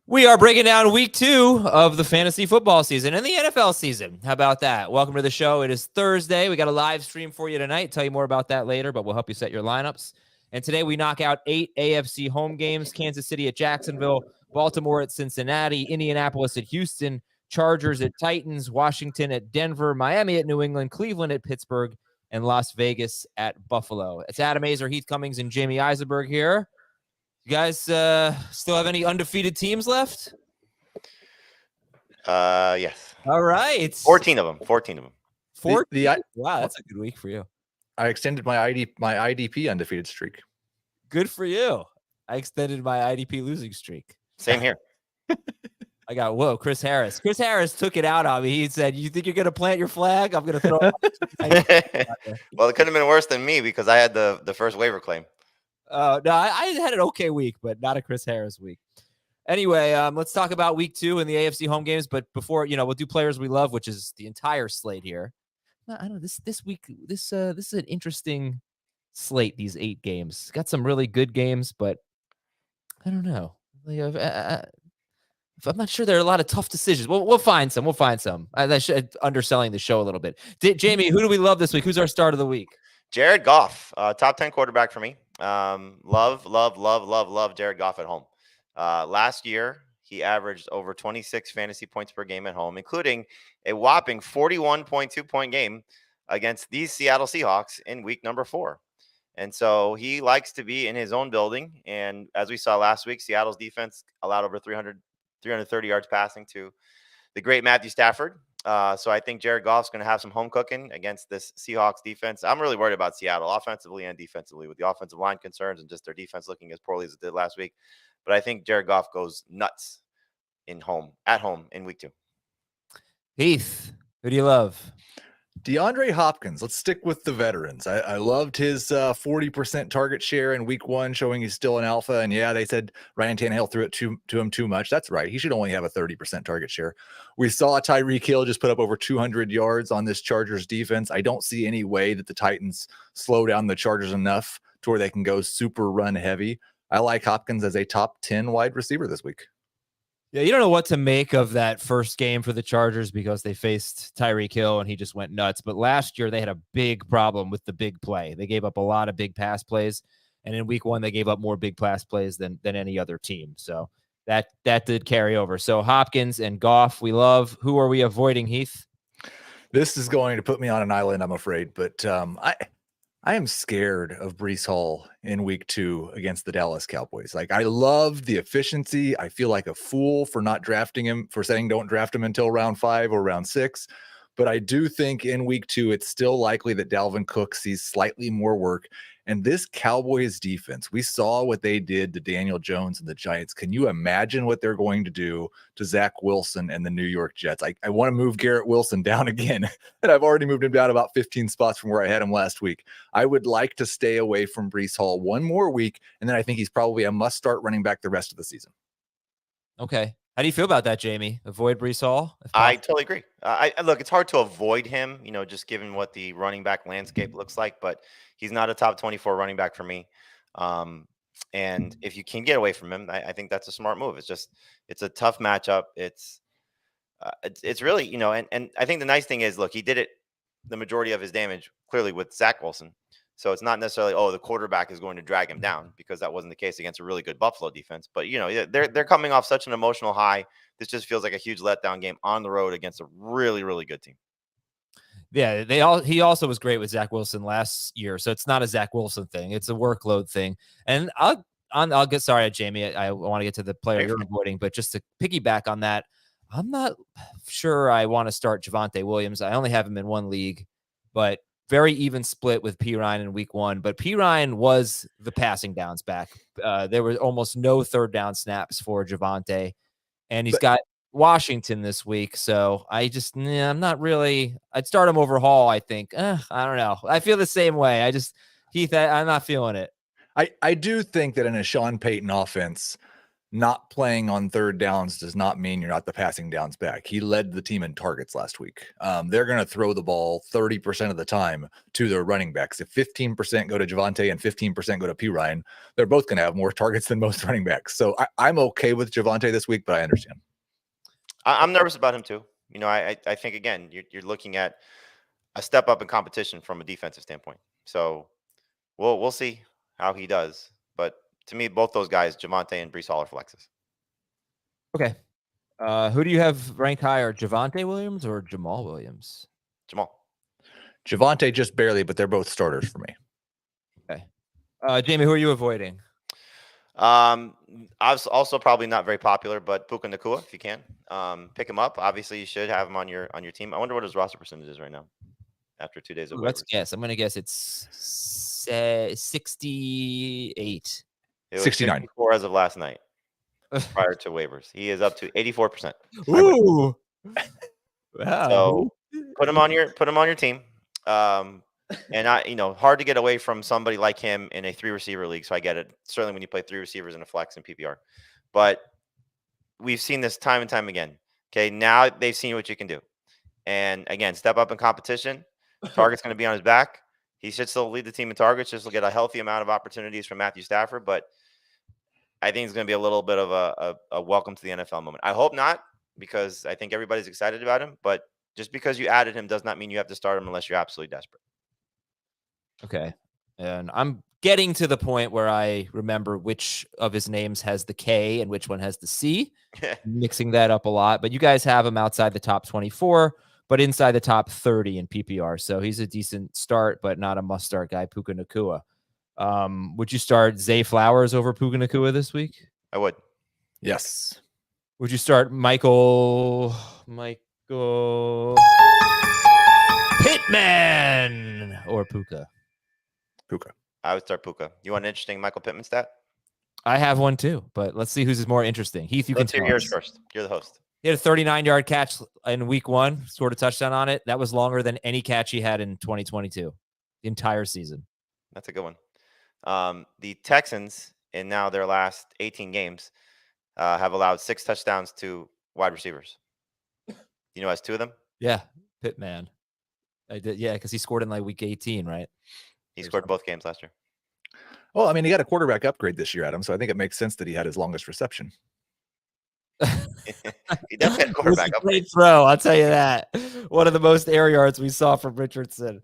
We are breaking down week 2 of the fantasy football season and the NFL season. How about that? Welcome to the show. It is Thursday. We got a live stream for you tonight. Tell you more about that later, but we'll help you set your lineups. And today we knock out 8 AFC home games: Kansas City at Jacksonville, Baltimore at Cincinnati, Indianapolis at Houston, Chargers at Titans, Washington at Denver, Miami at New England, Cleveland at Pittsburgh, and Las Vegas at Buffalo. It's Adam Azer, Heath Cummings, and Jamie Eisenberg here. You guys still have any undefeated teams left? Yes. All right. 14 of them. 14 of them. Wow, that's a good week for you. I extended my IDP undefeated streak. Good for you. I extended my IDP losing streak. Same here. I got, Chris Harris. Chris Harris took it out on me. He said, "You think you're going to plant your flag? I'm going to throw it." Well, it could have been worse than me because I had the first waiver claim. No, I had an okay week, but not a Chris Harris week. Anyway, let's talk about week 2 in the AFC home games. But before, we'll do players we love, which is the entire slate here. I don't know, this week, this is an interesting slate. These 8 games got some really good games, but I don't know. I'm not sure there are a lot of tough decisions. We'll find some. We'll find some. I should underselling the show a little bit. Jamie, who do we love this week? Who's our start of the week? Jared Goff, top 10 quarterback for me. Love Jared Goff at home. Last year, he averaged over 26 fantasy points per game at home, including a whopping 41.2 point game against these Seattle Seahawks in week number 4. And so he likes to be in his own building. And as we saw last week, Seattle's defense allowed over 330 yards passing to the great Matthew Stafford. So I think Jared Goff's going to have some home cooking against this Seahawks defense. I'm really worried about Seattle offensively and defensively with the offensive line concerns and just their defense looking as poorly as it did last week. But I think Jared Goff goes nuts at home in week 2. Heath, who do you love? DeAndre Hopkins. Let's stick with the veterans. I loved his 40% target share in week 1, showing he's still an alpha. And yeah, they said Ryan Tannehill threw it to him too much. That's right. He should only have a 30% target share. We saw Tyreek Hill just put up over 200 yards on this Chargers defense. I don't see any way that the Titans slow down the Chargers enough to where they can go super run heavy. I like Hopkins as a top 10 wide receiver this week. Yeah, you don't know what to make of that first game for the Chargers because they faced Tyreek Hill and he just went nuts. But last year they had a big problem with the big play. They gave up a lot of big pass plays, and in week 1 they gave up more big pass plays than any other team. So that did carry over. So Hopkins and Goff, we love. Who are we avoiding, Heath? This is going to put me on an island, I'm afraid. But I am scared of Breece Hall in week 2 against the Dallas Cowboys. Like, I love the efficiency. I feel like a fool for not drafting him, for saying don't draft him until round 5 or round 6. But I do think in week 2, it's still likely that Dalvin Cook sees slightly more work. And this Cowboys defense, we saw what they did to Daniel Jones and the Giants. Can you imagine what they're going to do to Zach Wilson and the New York Jets? I want to move Garrett Wilson down again, and I've already moved him down about 15 spots from where I had him last week. I would like to stay away from Breece Hall one more week, and then I think he's probably a must-start running back the rest of the season. Okay. How do you feel about that, Jamie? Avoid Breece Hall? I totally agree. Look, it's hard to avoid him, just given what the running back landscape looks like, but he's not a top 24 running back for me. And if you can get away from him, I think that's a smart move. It's a tough matchup. It's really, and I think the nice thing is, look, he did it the majority of his damage clearly with Zach Wilson. So it's not necessarily, the quarterback is going to drag him down, because that wasn't the case against a really good Buffalo defense. But, they're coming off such an emotional high. This just feels like a huge letdown game on the road against a really, really good team. Yeah, he also was great with Zach Wilson last year. So it's not a Zach Wilson thing. It's a workload thing. And I'll get sorry, Jamie. I want to get to the player you're avoiding, but just to piggyback on that, I'm not sure I want to start Javonte Williams. I only have him in one league, but very even split with P. Ryan in week 1, but P. Ryan was the passing downs back. There were almost no third down snaps for Javonte, and he's got Washington this week. So I'm not really, I'd start him over Hall. I think, I don't know. I feel the same way. Heath, I'm not feeling it. I do think that in a Sean Payton offense, not playing on third downs does not mean you're not the passing downs back. He led the team in targets last week. They're going to throw the ball 30% of the time to their running backs. If 15% go to Javonte and 15% go to P. Ryan, they're both going to have more targets than most running backs. So I'm okay with Javonte this week, but I understand. I'm nervous about him too. I think, again, you're looking at a step up in competition from a defensive standpoint. So we'll see how he does. But to me, both those guys, Javonte and Breece Hall, are flexes. Okay. Who do you have ranked higher, Javonte Williams or Jamal Williams? Jamal. Javonte just barely, but they're both starters for me. Okay. Jamie, who are you avoiding? I was also probably not very popular, but Puka Nacua, if you can, pick him up. Obviously, you should have him on your team. I wonder what his roster percentage is right now after 2 days of waivers. Let's guess. I'm going to guess it's 68. It was 69. 64 as of last night prior to waivers. He is up to 84%. Ooh. Wow. So put him on your team. And hard to get away from somebody like him in a 3-receiver league. So I get it. Certainly when you play 3 receivers in a flex and PPR, but we've seen this time and time again. Okay. Now they've seen what you can do. And again, step up in competition. Target's going to be on his back. He should still lead the team in targets. Just will get a healthy amount of opportunities from Matthew Stafford, but I think it's going to be a little bit of a welcome to the NFL moment. I hope not, because I think everybody's excited about him, but just because you added him does not mean you have to start him unless you're absolutely desperate. Okay. And I'm getting to the point where I remember which of his names has the K and which one has the C. Mixing that up a lot. But you guys have him outside the top 24, but inside the top 30 in PPR. So he's a decent start, but not a must-start guy, Puka Nacua. Would you start Zay Flowers over Puka Nacua this week? I would. Yes. Would you start Michael Pittman or Puka? Puka. I would start Puka. You want an interesting Michael Pittman stat? I have one too, but let's see who's more interesting. Heath, Let's hear yours first. You're the host. He had a 39-yard catch in week 1, scored a touchdown on it. That was longer than any catch he had in 2022, the entire season. That's a good one. The Texans, in now their last 18 games, have allowed 6 touchdowns to wide receivers. You know, has 2 of them? Yeah, Pittman. I did, yeah, because he scored in like week 18, right? He scored both games last year. Well, I mean, he got a quarterback upgrade this year, Adam, so I think it makes sense that he had his longest reception. He definitely had a quarterback upgrade. Great throw, I'll tell you that. One of the most air yards we saw from Richardson.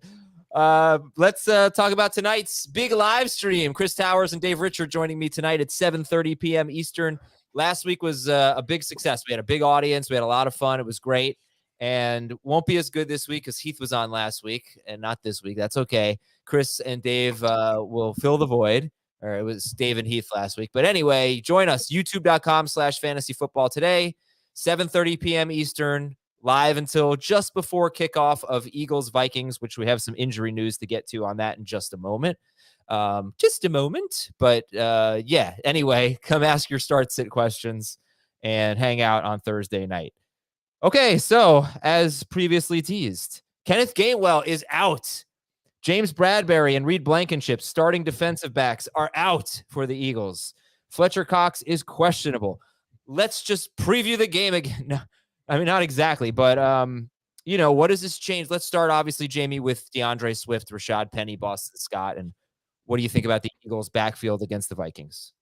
Let's talk about tonight's big live stream. Chris Towers and Dave Richard joining me tonight at 7:30 p.m. Eastern. Last week was a big success. We had a big audience. We had a lot of fun. It was great. And won't be as good this week because Heath was on last week and not this week. That's okay. Chris and Dave will fill the void. Or it was Dave and Heath last week. But anyway, join us, youtube.com/fantasyfootball today, 7:30 p.m. Eastern, live until just before kickoff of Eagles-Vikings, which we have some injury news to get to on that in just a moment. Just a moment. But yeah, anyway, come ask your start-sit questions and hang out on Thursday night. Okay, so as previously teased, Kenneth Gainwell is out. James Bradbury and Reed Blankenship, starting defensive backs, are out for the Eagles. Fletcher Cox is questionable. Let's just preview the game again. No, I mean, not exactly, but, what does this change? Let's start, obviously, Jamie, with DeAndre Swift, Rashad Penny, Boston Scott, and what do you think about the Eagles' backfield against the Vikings?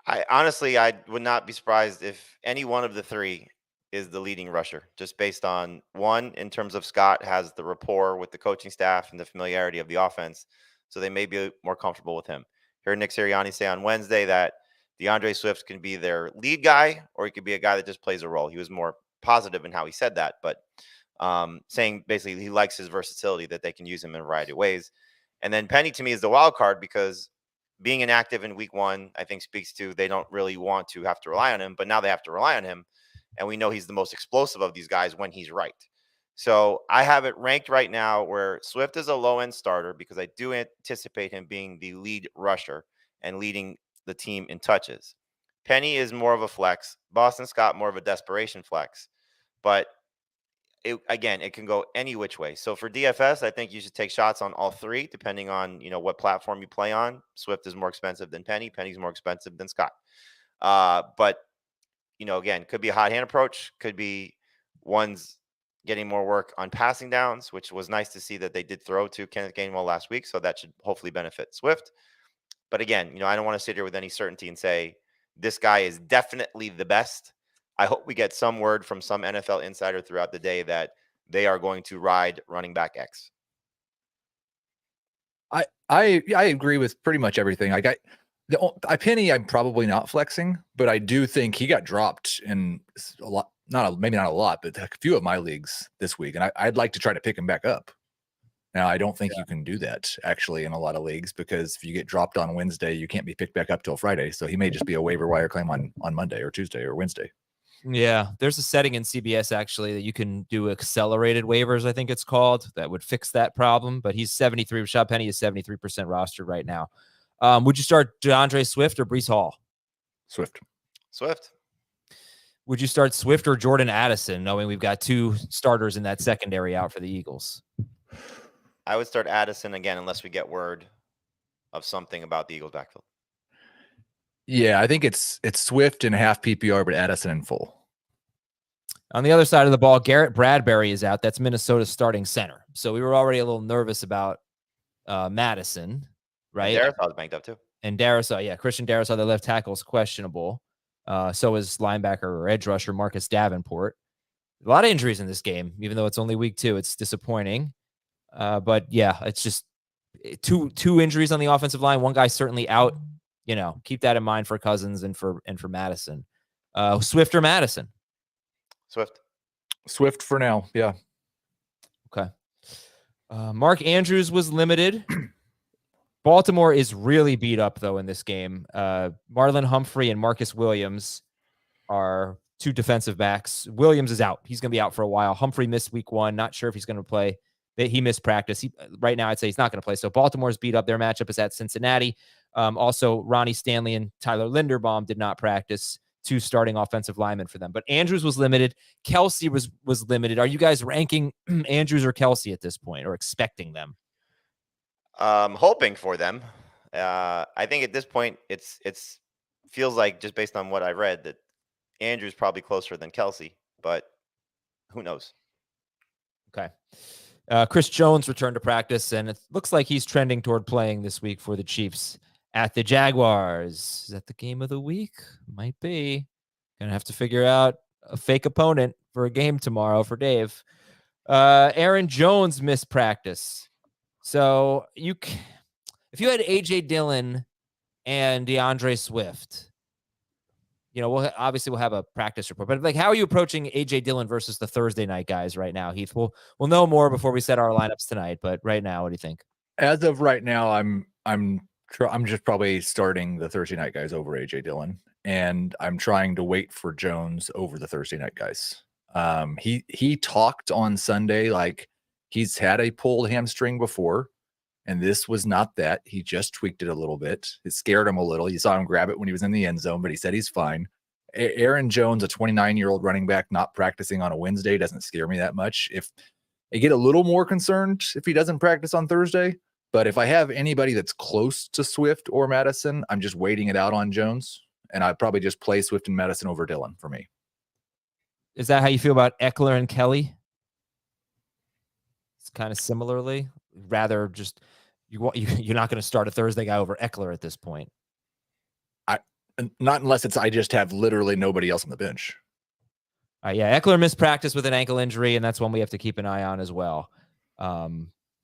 I would not be surprised if any one of the 3 is the leading rusher, just based on one, in terms of Scott has the rapport with the coaching staff and the familiarity of the offense. So they may be more comfortable with him. Heard Nick Sirianni say on Wednesday that DeAndre Swift can be their lead guy, or he could be a guy that just plays a role. He was more positive in how he said that, but saying basically he likes his versatility, that they can use him in a variety of ways. And then Penny, to me, is the wild card, because being inactive in week 1, I think, speaks to they don't really want to have to rely on him, but now they have to rely on him. And we know he's the most explosive of these guys when he's right. So I have it ranked right now where Swift is a low-end starter, because I do anticipate him being the lead rusher and leading the team in touches. Penny is more of a flex. Boston Scott more of a desperation flex. But it can go any which way. So for DFS, I think you should take shots on all 3, depending on what platform you play on. Swift is more expensive than Penny. Penny's more expensive than Scott. But again, could be a hot hand approach, could be one's getting more work on passing downs, which was nice to see that they did throw to Kenneth Gainwell last week. So that should hopefully benefit Swift. But again, I don't want to sit here with any certainty and say this guy is definitely the best. I hope we get some word from some NFL insider throughout the day that they are going to ride running back X. I agree with pretty much everything. I penny I'm probably not flexing, but I do think he got dropped in a lot, maybe not a lot, but a few of my leagues this week, and I'd like to try to pick him back up. Now, I don't think you can do that actually in a lot of leagues, because if you get dropped on Wednesday, you can't be picked back up till Friday. So he may just be a waiver wire claim on Monday or Tuesday or Wednesday. Yeah, there's a setting in CBS actually that you can do accelerated waivers, I think it's called, that would fix that problem. But he's 73. Rashad Penny is 73% rostered right now. Would you start DeAndre Swift or Breece Hall? Swift. Would you start Swift or Jordan Addison, knowing we've got two starters in that secondary out for the Eagles? I would start Addison again, unless we get word of something about the Eagles backfield. Yeah, I think it's Swift in half PPR, but Addison in full. On the other side of the ball, Garrett Bradbury is out. That's Minnesota's starting center. So we were already a little nervous about Madison, right? And Darrisaw's banked up too. And Darrisaw, Christian Darrisaw, the left tackle, is questionable. So is linebacker or edge rusher Marcus Davenport. A lot of injuries in this game, even though it's only week 2. It's disappointing. But yeah, it's just two injuries on the offensive line. One guy certainly out. Keep that in mind for Cousins and for Madison. Swift or Madison? Swift for now. Yeah. Okay. Mark Andrews was limited. Baltimore is really beat up though in this game. Marlon Humphrey and Marcus Williams are two defensive backs. Williams is out. He's going to be out for a while. Humphrey missed week 1. Not sure if he's going to play. He missed practice. Right now, I'd say he's not going to play. So Baltimore's beat up. Their matchup is at Cincinnati. Also, Ronnie Stanley and Tyler Linderbaum did not practice, 2 starting offensive linemen for them. But Andrews was limited. Kelsey was limited. Are you guys ranking Andrews or Kelsey at this point, or expecting them? Hoping for them. I think at this point, it's feels like, just based on what I read, that Andrews probably closer than Kelsey, but who knows? Okay. Chris Jones returned to practice, and it looks like he's trending toward playing this week for the Chiefs at the Jaguars. Is that the game of the week? Might be. Gonna have to figure out a fake opponent for a game tomorrow for Dave. Aaron Jones missed practice. So if you had AJ Dillon and DeAndre Swift, we'll have a practice report. But how are you approaching AJ Dillon versus the Thursday night guys right now, Heath? We'll know more before we set our lineups tonight. But right now, what do you think? As of right now, I'm just probably starting the Thursday night guys over AJ Dillon, and I'm trying to wait for Jones over the Thursday night guys. He talked on Sunday like he's had a pulled hamstring before, and this was not that. He just tweaked it a little bit. It scared him a little. You saw him grab it when he was in the end zone, but he said he's fine. Aaron Jones, a 29-year-old running back, not practicing on a Wednesday doesn't scare me that much. If I get a little more concerned if he doesn't practice on Thursday, but if I have anybody that's close to Swift or Madison, I'm just waiting it out on Jones, and I'd probably just play Swift and Madison over Dillon for me. Is that how you feel about Eckler and Kelly? It's kind of similarly. Rather, just you're not going to start a Thursday guy over Eckler at this point. Not unless I just have literally nobody else on the bench. Eckler missed practice with an ankle injury, and that's one we have to keep an eye on as well.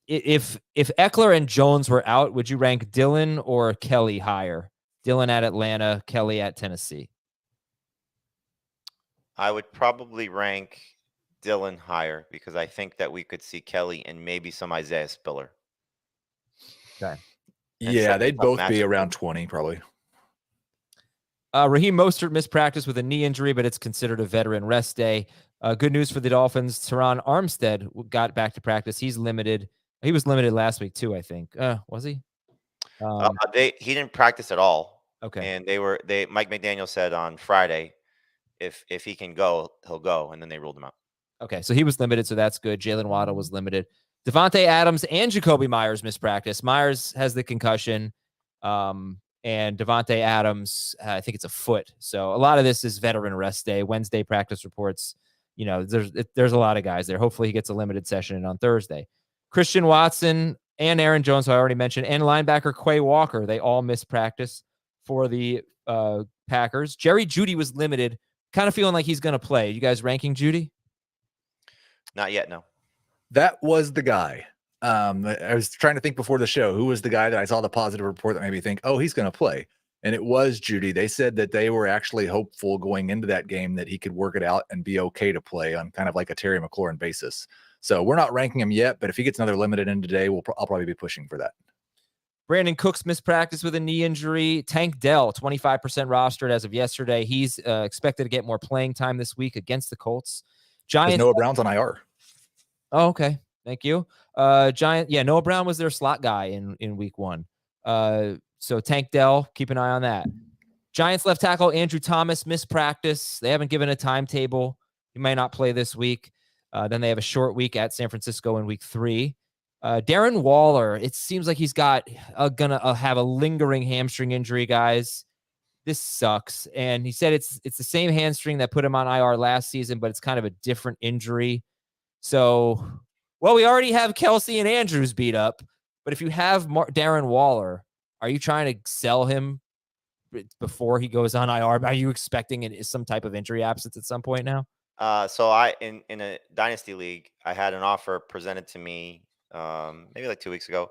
If Eckler and Jones were out, would you rank Dillon or Kelly higher? Dillon at Atlanta, Kelly at Tennessee. I would probably rank Dillon higher, because I think that we could see Kelly and maybe some Isaiah Spiller. Okay. Yeah, they'd both be around 20 probably. Raheem Mostert missed practice with a knee injury, but it's considered a veteran rest day. Good news for the Dolphins. Teron Armstead got back to practice. He's limited. He was limited last week too, I think. Was he? He didn't practice at all. Okay. And Mike McDaniel said on Friday, if he can go, he'll go, and then they ruled him out. Okay, so he was limited, so that's good. Jalen Waddle was limited. Devontae Adams and Jacoby Myers missed practice. Myers has the concussion, and and Devontae Adams, I think it's a foot. So a lot of this is veteran rest day, Wednesday practice reports. There's a lot of guys there. Hopefully he gets a limited session in on Thursday. Christian Watson and Aaron Jones, who I already mentioned, and linebacker Quay Walker, they all missed practice for the Packers. Jerry Jeudy was limited, kind of feeling like he's going to play. You guys ranking Jeudy? Not yet, no. That was the guy. I was trying to think before the show, who was the guy that I saw the positive report that made me think, oh, he's going to play. And it was Jeudy. They said that they were actually hopeful going into that game that he could work it out and be okay to play on kind of like a Terry McLaurin basis. So we're not ranking him yet, but if he gets another limited in today, I'll probably be pushing for that. Brandon Cooks missed practice with a knee injury. Tank Dell, 25% rostered as of yesterday. He's expected to get more playing time this week against the Colts. Giants. Noah Brown's on IR. Oh, okay. Thank you. Noah Brown was their slot guy in week 1. So Tank Dell, keep an eye on that. Giants left tackle Andrew Thomas missed practice. They haven't given a timetable. He may not play this week. Then they have a short week at San Francisco in week 3. Darren Waller, it seems like he's gonna have a lingering hamstring injury, guys. This sucks. And he said it's the same hamstring that put him on IR last season, but it's kind of a different injury. So, well, we already have Kelsey and Andrews beat up, but if you have Darren Waller, are you trying to sell him before he goes on IR? Are you expecting some type of injury absence at some point now? So I in a dynasty league, I had an offer presented to me maybe like 2 weeks ago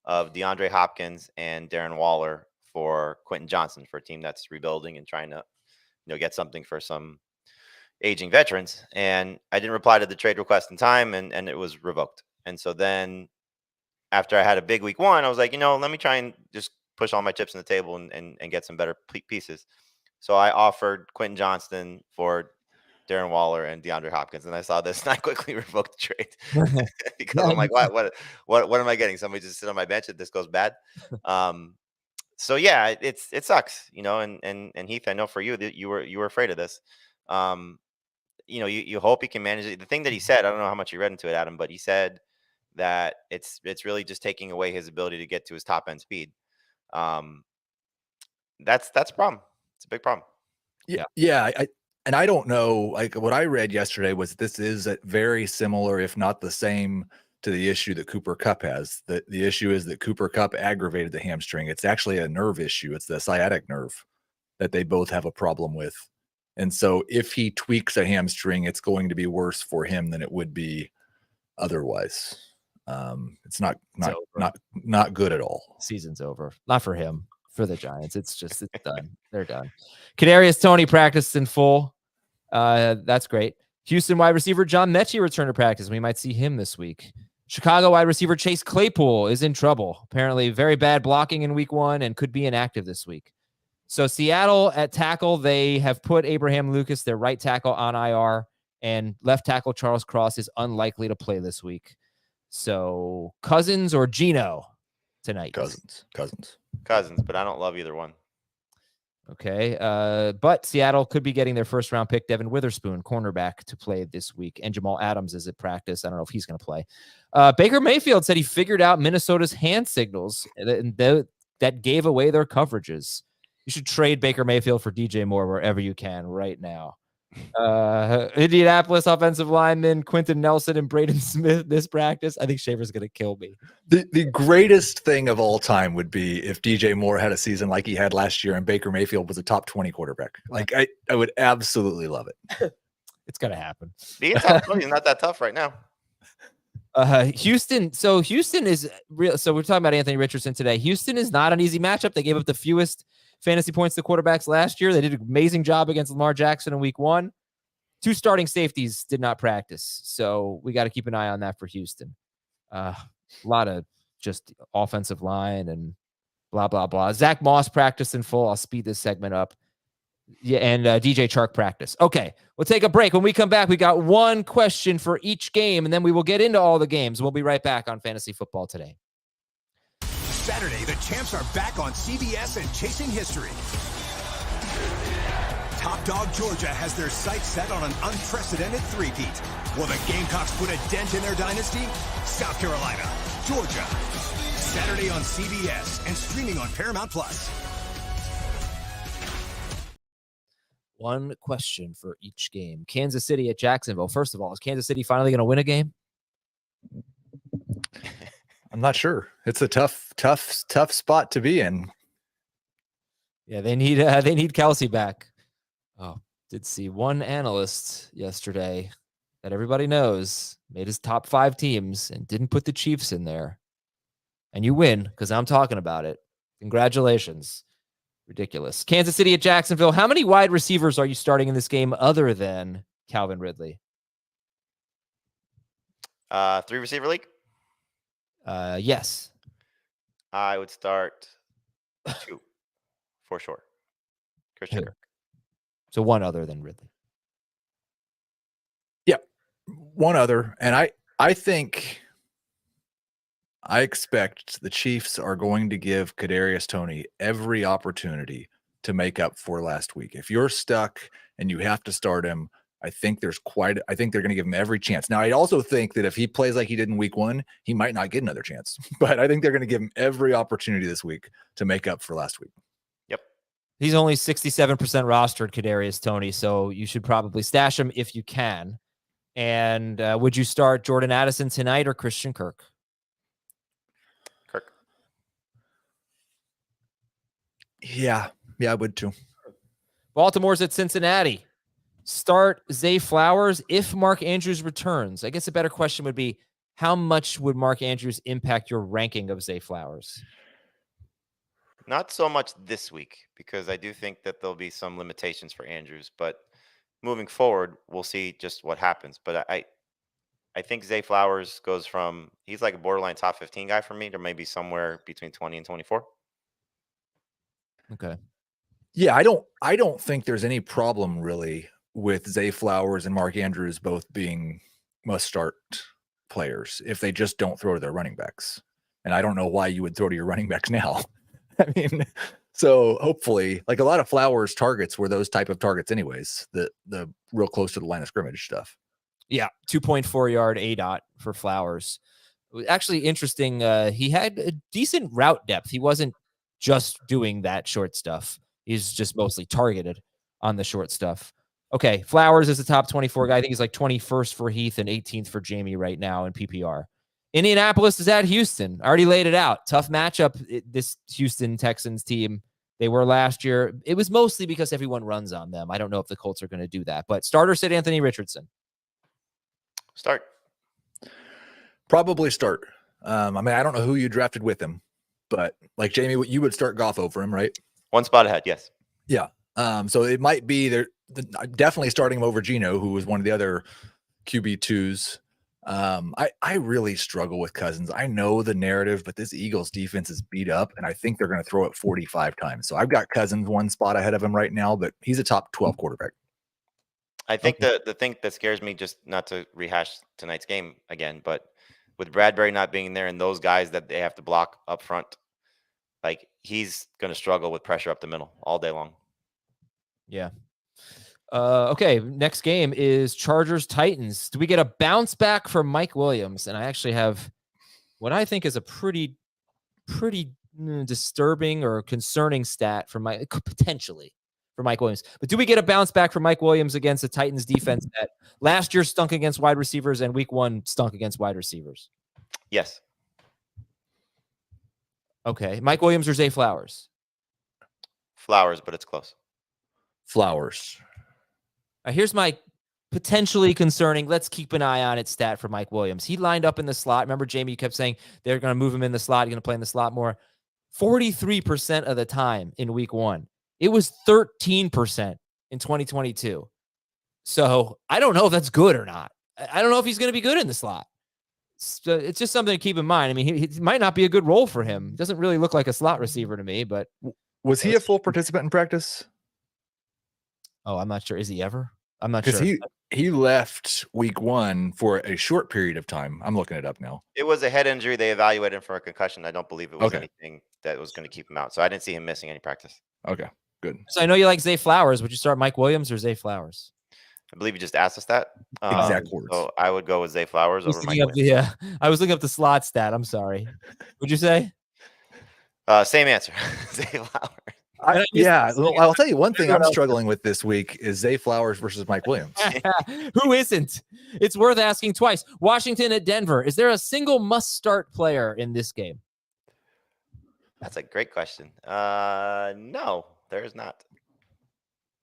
of DeAndre Hopkins and Darren Waller for Quentin Johnson, for a team that's rebuilding and trying to get something for some aging veterans. And I didn't reply to the trade request in time, and it was revoked. And so then after I had a big week 1, I was like, let me try and just push all my chips on the table and get some better pieces. So I offered Quentin Johnston for Darren Waller and DeAndre Hopkins, and I saw this and I quickly revoked the trade because I'm like, what am I getting? Somebody just sit on my bench if this goes bad. So yeah, it sucks, and Heath, I know for you that you were afraid of this. You hope he can manage it. The thing that he said, I don't know how much you read into it, Adam, but he said that it's really just taking away his ability to get to his top end speed. That's a problem. It's a big problem. Yeah. I don't know, like what I read yesterday was this is very similar, if not the same, to the issue that Cooper Kupp has. The issue is that Cooper Kupp aggravated the hamstring. It's actually a nerve issue. It's the sciatic nerve that they both have a problem with. And so if he tweaks a hamstring, it's going to be worse for him than it would be otherwise. It's not good at all. Season's over. Not for him, for the Giants. It's done. They're done. Kadarius Toney practiced in full. That's great. Houston wide receiver John Mechie returned to practice. We might see him this week. Chicago wide receiver Chase Claypool is in trouble. Apparently very bad blocking in week 1 and could be inactive this week. So Seattle at tackle, they have put Abraham Lucas, their right tackle, on IR, and left tackle Charles Cross is unlikely to play this week. So Cousins or Geno tonight? Cousins, but I don't love either one. Okay. But Seattle could be getting their first round pick, Devin Witherspoon, cornerback, to play this week. And Jamal Adams is at practice. I don't know if he's going to play. Baker Mayfield said he figured out Minnesota's hand signals that gave away their coverages. You should trade Baker Mayfield for DJ Moore wherever you can right now. Indianapolis offensive lineman Quentin Nelson and Braden Smith this practice. I think Shaver's going to kill me. The greatest thing of all time would be if DJ Moore had a season like he had last year and Baker Mayfield was a top 20 quarterback. Like I would absolutely love it. It's going to happen. Being top 20 is not that tough right now. Houston. So Houston is real. So we're talking about Anthony Richardson today. Houston is not an easy matchup. They gave up the fewest fantasy points to quarterbacks last year. They did an amazing job against Lamar Jackson in week 1. 2 starting safeties did not practice. So we got to keep an eye on that for Houston. A lot of just offensive line and blah, blah, blah. Zach Moss practiced in full. I'll speed this segment up. Yeah, and DJ Chark practice. Okay, we'll take a break. When we come back, we got one question for each game, and then we will get into all the games. We'll be right back on Fantasy Football Today. Saturday, the champs are back on CBS and chasing history. Top dog Georgia has their sights set on an unprecedented three-peat. Will the Gamecocks put a dent in their dynasty? South Carolina, Georgia. Saturday on CBS and streaming on Paramount+. One question for each game. Kansas City at Jacksonville. First of all, is Kansas City finally going to win a game? I'm not sure. It's a tough spot to be in. Yeah, they need Kelsey back. Oh, did see one analyst yesterday that everybody knows made his top 5 teams and didn't put the Chiefs in there. And you win because I'm talking about it. Congratulations. Ridiculous. Kansas City at Jacksonville. How many wide receivers are you starting in this game other than Calvin Ridley? 3 receiver league. Yes. I would start 2 for sure. Christian. Here. So one other than Ridley. Yeah, one other. And I think I expect the Chiefs are going to give Kadarius Toney every opportunity to make up for last week. If you're stuck and you have to start him, I think they're going to give him every chance. Now, I also think that if he plays like he did in week 1, he might not get another chance, but I think they're going to give him every opportunity this week to make up for last week. Yep. He's only 67% rostered, Kadarius Toney, so you should probably stash him if you can. And would you start Jordan Addison tonight or Christian Kirk? Kirk. Yeah, I would too. Baltimore's at Cincinnati. Start Zay Flowers if Mark Andrews returns. I guess a better question would be, how much would Mark Andrews impact your ranking of Zay Flowers? Not so much this week, because I do think that there'll be some limitations for Andrews, but moving forward, we'll see just what happens. But I think Zay Flowers goes from, he's like a borderline top 15 guy for me. There may be somewhere between 20 and 24. Okay. Yeah, I don't think there's any problem really with Zay Flowers and Mark Andrews both being must-start players if they just don't throw to their running backs. And I don't know why you would throw to your running backs now. I mean, so hopefully, like a lot of Flowers targets were those type of targets anyways, the real close to the line of scrimmage stuff. Yeah, 2.4 yard ADOT for Flowers. Actually interesting. He had a decent route depth. He wasn't just doing that short stuff. He's just mostly targeted on the short stuff. Okay, Flowers is the top 24 guy. I think he's like 21st for Heath and 18th for Jamie right now in PPR. Indianapolis is at Houston. I already laid it out. Tough matchup, this Houston Texans team. They were last year. It was mostly because everyone runs on them. I don't know if the Colts are going to do that. But starter sit Anthony Richardson. Start. Probably start. I mean, I don't know who you drafted with him, but like Jamie, you would start Goff over him, right? One spot ahead, yes. Yeah. So it might be definitely starting him over Geno, who was one of the other QB2s. I really struggle with Cousins. I know the narrative, but this Eagles defense is beat up, and I think they're going to throw it 45 times. So I've got Cousins one spot ahead of him right now, but he's a top 12 quarterback. I think the thing that scares me, just not to rehash tonight's game again, but with Bradbury not being there and those guys that they have to block up front, like he's going to struggle with pressure up the middle all day long. Yeah. Okay, next game is Chargers-Titans. Do we get a bounce back from Mike Williams? And I actually have what I think is a pretty disturbing or concerning stat for potentially for Mike Williams. But do we get a bounce back from Mike Williams against the Titans defense that last year stunk against wide receivers and week 1 stunk against wide receivers? Yes. Okay, Mike Williams or Zay Flowers? Flowers, but it's close. Flowers. Here's my potentially concerning, let's keep an eye on it stat for Mike Williams. He lined up in the slot. Remember, Jamie, you kept saying they're going to move him in the slot. He's going to play in the slot more. 43% of the time in week 1. It was 13% in 2022. So I don't know if that's good or not. I don't know if he's going to be good in the slot. So it's just something to keep in mind. I mean, he might not be a good role for him. Doesn't really look like a slot receiver to me, but. Was he a full participant in practice? Oh, I'm not sure. Is he ever? I'm not sure. Because he left week 1 for a short period of time. I'm looking it up now. It was a head injury. They evaluated him for a concussion. I don't believe it was anything that was going to keep him out. So I didn't see him missing any practice. Okay, good. So I know you like Zay Flowers. Would you start Mike Williams or Zay Flowers? I believe you just asked us that. Exact words. So I would go with Zay Flowers over Mike Williams. Yeah, I was looking up the slot stat. I'm sorry. Would you say? Same answer. Zay Flowers. I'll tell you one thing I'm struggling with this week is Zay Flowers versus Mike Williams. Who isn't? It's worth asking twice. Washington at Denver. Is there a single must-start player in this game? That's a great question. No, there is not.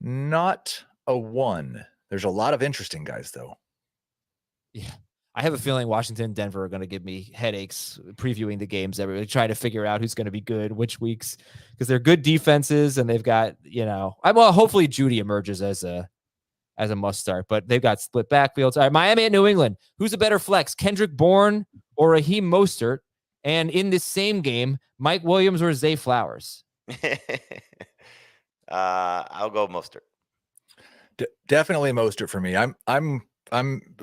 Not a one. There's a lot of interesting guys, though. Yeah. I have a feeling Washington and Denver are going to give me headaches previewing the games. Everybody trying to figure out who's going to be good, which weeks, because they're good defenses and they've got, hopefully Judy emerges as a must start, but they've got split backfields. All right, Miami at New England. Who's a better flex, Kendrick Bourne or Raheem Mostert? And in this same game, Mike Williams or Zay Flowers? I'll go Mostert. Definitely Mostert for me.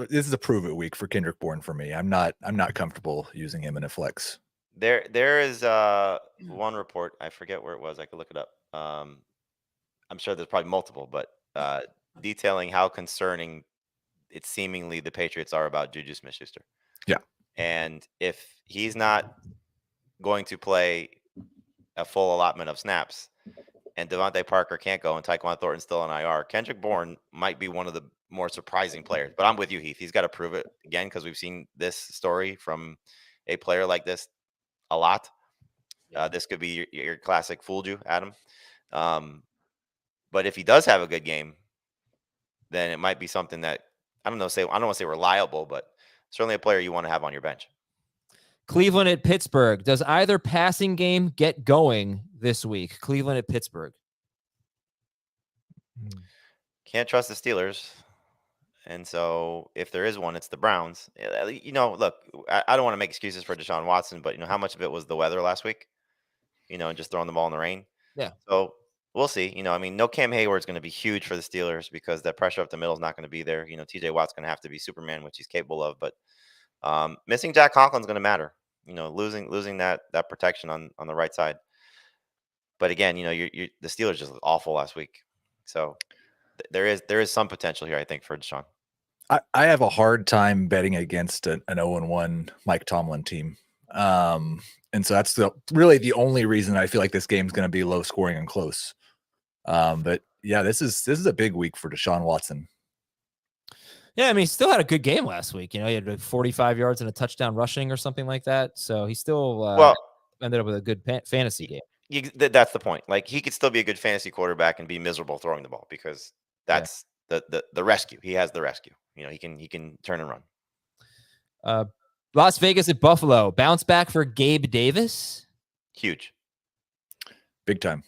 This is a prove it week for Kendrick Bourne for me. I'm not comfortable using him in a flex. There is one report. I forget where it was. I could look it up. I'm sure there's probably multiple, but detailing how concerning it seemingly the Patriots are about Juju Smith-Schuster. Yeah. And if he's not going to play a full allotment of snaps and Devontae Parker can't go and Tyquan Thornton's still on IR, Kendrick Bourne might be one of the more surprising players. But I'm with you, Heath. He's got to prove it again because we've seen this story from a player like this a lot. This could be your classic fooled you, Adam. But if he does have a good game, then it might be something that I don't want to say reliable, but certainly a player you want to have on your bench. Cleveland at Pittsburgh. Does either passing game get going this week? Cleveland at Pittsburgh. Can't trust the Steelers. And so if there is one, it's the Browns. Look, I don't want to make excuses for Deshaun Watson, but how much of it was the weather last week? And just throwing the ball in the rain. Yeah. So we'll see. No Cam Hayward's going to be huge for the Steelers because that pressure up the middle is not going to be there. TJ Watt's going to have to be Superman, which he's capable of. But missing Jack Conklin's going to matter. Losing that protection on the right side. But again, the Steelers just looked awful last week. So there is some potential here, I think, for Deshaun. I have a hard time betting against an 0-1 Mike Tomlin team. And so that's really the only reason I feel like this game's going to be low scoring and close. But yeah, this is a big week for Deshaun Watson. Yeah, I mean, he still had a good game last week. He had 45 yards and a touchdown rushing or something like that. So he still ended up with a good fantasy game. That's the point. Like, he could still be a good fantasy quarterback and be miserable throwing the ball because that's the rescue. He has the rescue. He can turn and run. Las Vegas at Buffalo. Bounce back for Gabe Davis. Huge. Big time.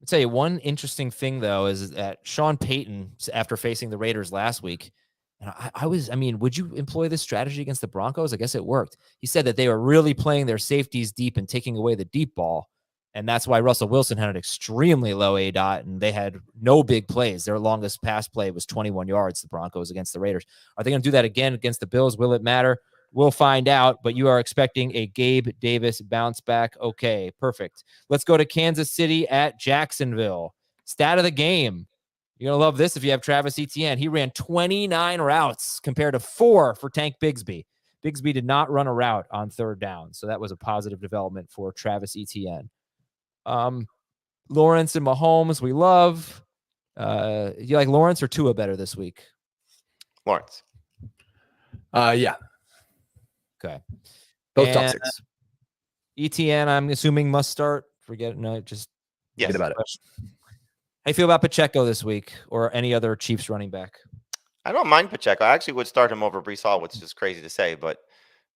I'll tell you one interesting thing, though, is that Sean Payton, after facing the Raiders last week, and would you employ this strategy against the Broncos? I guess it worked. He said that they were really playing their safeties deep and taking away the deep ball. And that's why Russell Wilson had an extremely low ADOT, and they had no big plays. Their longest pass play was 21 yards, the Broncos against the Raiders. Are they going to do that again against the Bills? Will it matter? We'll find out, but you are expecting a Gabe Davis bounce back. Okay, perfect. Let's go to Kansas City at Jacksonville. Stat of the game. You're going to love this if you have Travis Etienne. He ran 29 routes compared to 4 for Tank Bigsby. Bigsby did not run a route on third down, so that was a positive development for Travis Etienne. Lawrence and Mahomes, we love. You like Lawrence or Tua better this week? Lawrence. Yeah. Okay. Both top 6. ETN, I'm assuming must start. Forget about it. How you feel about Pacheco this week or any other Chiefs running back? I don't mind Pacheco. I actually would start him over Breece Hall, which is crazy to say, but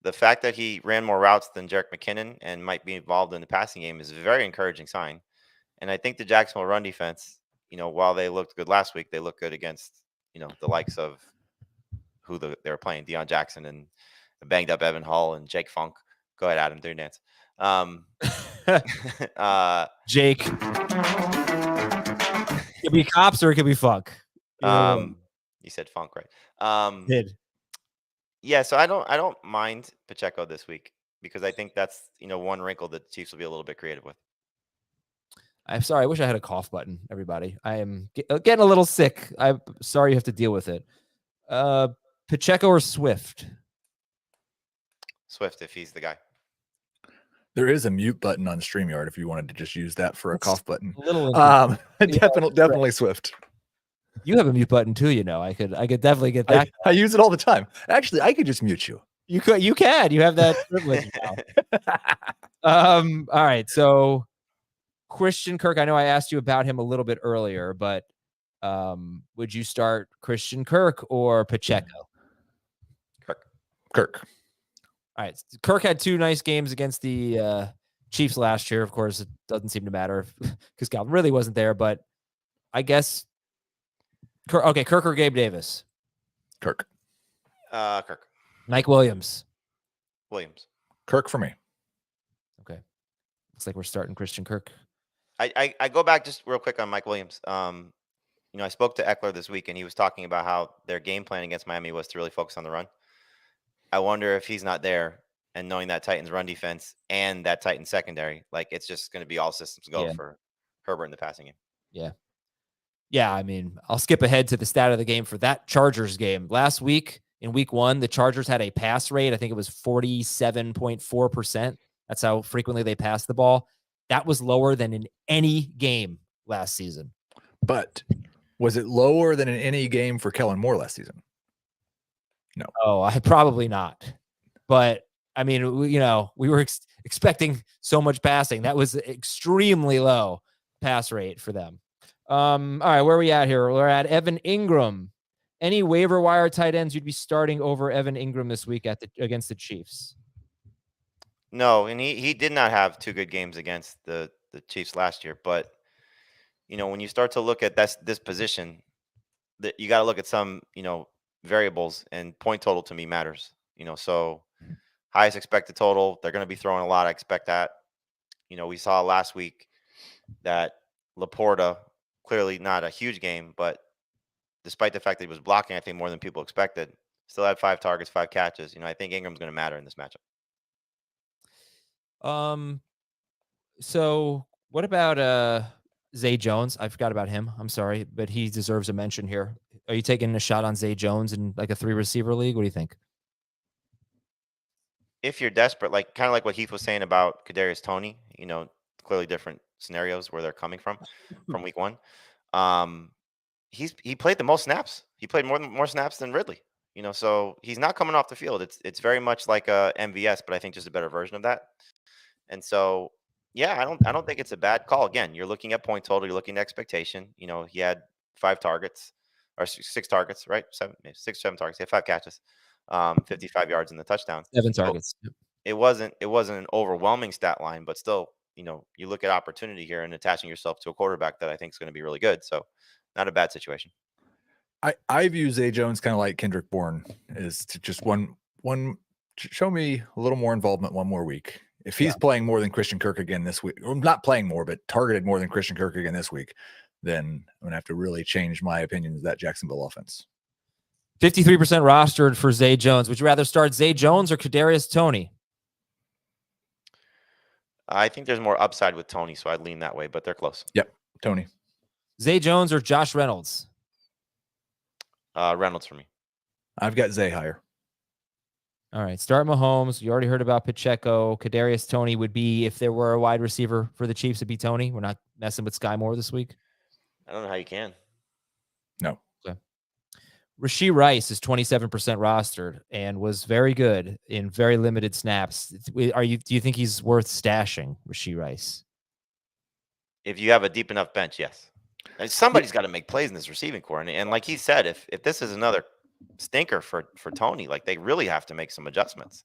the fact that he ran more routes than Jerick McKinnon and might be involved in the passing game is a very encouraging sign. And I think the Jacksonville run defense, while they looked good last week, they look good against, the likes of who they were playing, Deion Jackson and banged up Evan Hall and Jake Funk. Go ahead, Adam, do your dance. Jake. It could be Cops or it could be Funk. You said Funk, right? Did. Yeah, so I don't mind Pacheco this week because I think that's one wrinkle that the Chiefs will be a little bit creative with. I'm sorry. I wish I had a cough button, everybody. I am getting a little sick. I'm sorry you have to deal with it. Pacheco or Swift? Swift, if he's the guy. There is a mute button on StreamYard if you wanted to just use that for a cough button. Little Definitely Swift. You have a mute button too, I could definitely get that. I use it all the time. Actually, I could just mute you. You can. You have that privilege now. All right. So Christian Kirk, I know I asked you about him a little bit earlier, but would you start Christian Kirk or Pacheco? Kirk. All right. Kirk had 2 nice games against the Chiefs last year. Of course, it doesn't seem to matter because Calvin really wasn't there, but I guess Kirk or Gabe Davis? Kirk. Kirk. Mike Williams. Kirk for me. Okay. Looks like we're starting Christian Kirk. I go back just real quick on Mike Williams. I spoke to Eckler this week, and he was talking about how their game plan against Miami was to really focus on the run. I wonder if he's not there, and knowing that Titans run defense and that Titans secondary, like it's just going to be all systems go for Herbert in the passing game. Yeah. Yeah. I mean, I'll skip ahead to the stat of the game for that Chargers game. Last week in week 1, the Chargers had a pass rate. I think it was 47.4%. That's how frequently they passed the ball. That was lower than in any game last season. But was it lower than in any game for Kellen Moore last season? No. Oh, probably not. But I mean, we were expecting so much passing. That was extremely low pass rate for them. All right, where are we at here? We're at Evan Ingram. Any waiver wire tight ends you'd be starting over Evan Ingram this week against the Chiefs? No, and he did not have 2 good games against the Chiefs last year. But when you start to look at this position, that you got to look at some variables, and point total to me matters. So highest expected total, they're going to be throwing a lot. I expect that. We saw last week that Laporta, clearly not a huge game, but despite the fact that he was blocking, I think more than people expected, still had 5 targets, 5 catches. I think Ingram's going to matter in this matchup. So what about Zay Jones? I forgot about him. I'm sorry, but he deserves a mention here. Are you taking a shot on Zay Jones in like a 3-receiver league? What do you think? If you're desperate, kind of like what Heath was saying about Kadarius Toney, clearly different scenarios where they're coming from week 1. He played the most snaps. He played more snaps than Ridley. So he's not coming off the field. It's very much like a MVS, but I think just a better version of that. And so, yeah, I don't think it's a bad call. Again, you're looking at point total, you're looking at expectation. He had 5 targets or 6 targets, right? 7 targets. He had 5 catches, 55 yards in the touchdown. 7 targets. So it wasn't an overwhelming stat line, but still, you look at opportunity here and attaching yourself to a quarterback that I think is going to be really good. So not a bad situation. I view Zay Jones kind of like Kendrick Bourne, is to just one show me a little more involvement one more week. If he's playing more than Christian Kirk again this week, or not playing more, but targeted more than Christian Kirk again this week, then I'm going to have to really change my opinion of that Jacksonville offense. 53% rostered for Zay Jones. Would you rather start Zay Jones or Kadarius Toney? I think there's more upside with Toney, so I'd lean that way, but they're close. Yep, Toney. Zay Jones or Josh Reynolds? Reynolds for me. I've got Zay higher. All right, start Mahomes. You already heard about Pacheco. Kadarius Toney would be, if there were a wide receiver for the Chiefs, it'd be Toney. We're not messing with Sky Moore this week. I don't know how you can. No. Okay. Rashee Rice is 27% rostered and was very good in very limited snaps. Do you think he's worth stashing, Rashee Rice? If you have a deep enough bench, yes. And somebody's got to make plays in this receiving core. And like he said, if this is another stinker for Toney, like they really have to make some adjustments.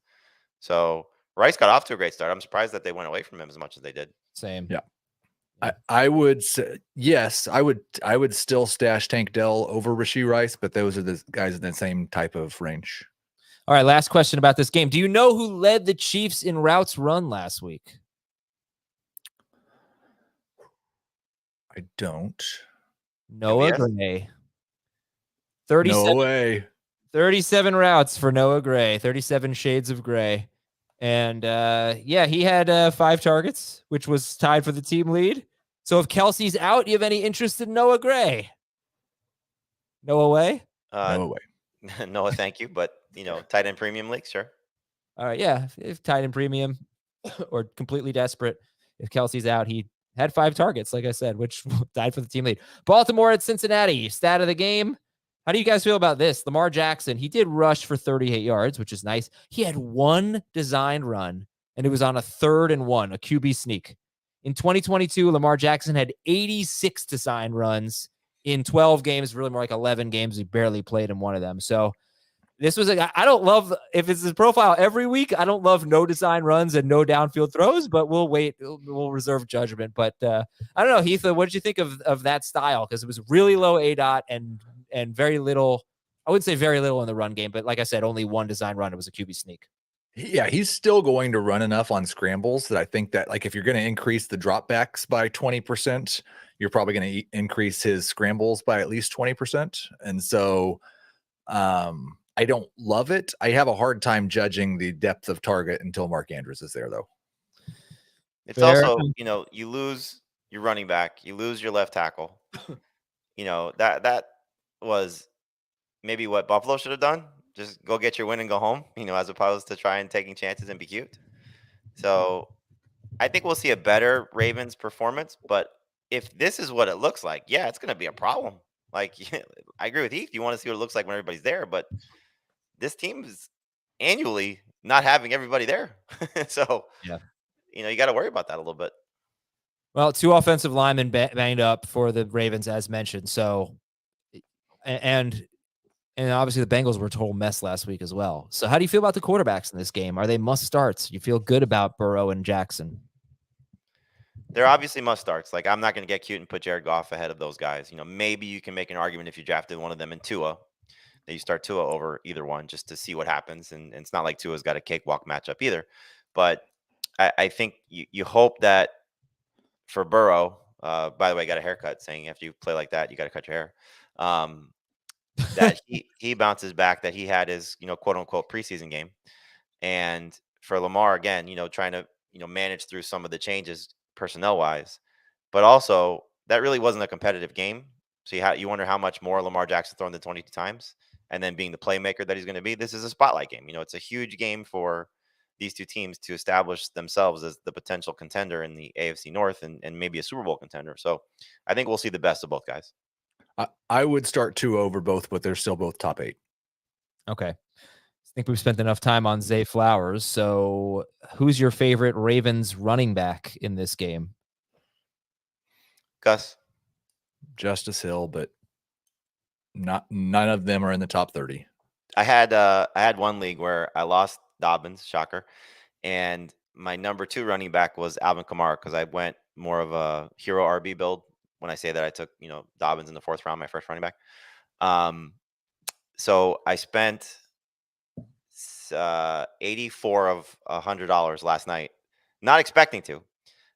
So Rice got off to a great start. I'm surprised that they went away from him as much as they did. Same. Yeah. I would say yes. I would still stash Tank Dell over Rashee Rice, but those are the guys in the same type of range. All right, last question about this game. Do you know who led the Chiefs in routes run last week? I don't. Noah Gray. 37, no way. 37 routes for Noah Gray. 37 shades of gray. And he had 5 targets, which was tied for the team lead. So if Kelsey's out, do you have any interest in Noah Gray? Noah way? No way. Noah, thank you. But, tight end premium league, sure. All right, yeah. If tight end premium, or completely desperate. If Kelsey's out, he had 5 targets, like I said, which died for the team lead. Baltimore at Cincinnati, stat of the game. How do you guys feel about this? Lamar Jackson, he did rush for 38 yards, which is nice. He had 1 designed run, and it was on a 3rd and 1, a QB sneak. In 2022, Lamar Jackson had 86 designed runs in 12 games, really more like 11 games. He barely played in one of them. So this was I don't love, if it's his profile every week, I don't love no design runs and no downfield throws, but we'll wait. We'll reserve judgment. But I don't know, Heath, what did you think of that style? Because it was really low ADOT and very little, I wouldn't say very little in the run game, but like I said, only 1 design run. It was a QB sneak. Yeah, he's still going to run enough on scrambles that I think that, like, if you're going to increase the dropbacks by 20%, you're probably going to increase his scrambles by at least 20%. And so I don't love it. I have a hard time judging the depth of target until Mark Andrews is there, though. It's also, you lose your running back, you lose your left tackle. That was maybe what Buffalo should have done. Just go get your win and go home, as opposed to trying taking chances and be cute. So I think we'll see a better Ravens performance. But if this is what it looks like, yeah, it's going to be a problem. Like, I agree with Heath. You want to see what it looks like when everybody's there, but this team is annually not having everybody there. So, yeah, you got to worry about that a little bit. Well, 2 offensive linemen banged up for the Ravens, as mentioned. So, and obviously the Bengals were a total mess last week as well. So how do you feel about the quarterbacks in this game? Are they must starts? You feel good about Burrow and Jackson? They're obviously must starts. Like, I'm not going to get cute and put Jared Goff ahead of those guys. Maybe you can make an argument if you drafted one of them in Tua, that you start Tua over either one just to see what happens. And it's not like Tua's got a cakewalk matchup either. But I think you hope that for Burrow, by the way, got a haircut, saying after you play like that, you got to cut your hair. That he bounces back, that he had his, quote unquote preseason game. And for Lamar, again, trying to, manage through some of the changes personnel wise, but also that really wasn't a competitive game. So you wonder how much more Lamar Jackson thrown than 22 times, and then being the playmaker that he's going to be. This is a spotlight game. It's a huge game for these 2 teams to establish themselves as the potential contender in the AFC North and maybe a Super Bowl contender. So I think we'll see the best of both guys. I would start 2 over both, but they're still both top 8. Okay. I think we've spent enough time on Zay Flowers. So who's your favorite Ravens running back in this game? Gus. Justice Hill, but none of them are in the top 30. I had one league where I lost Dobbins, shocker, and my number 2 running back was Alvin Kamara, because I went more of a hero RB build. When I say that, I took, Dobbins in the 4th round, my first running back. So I spent 84 of $100 last night, not expecting to,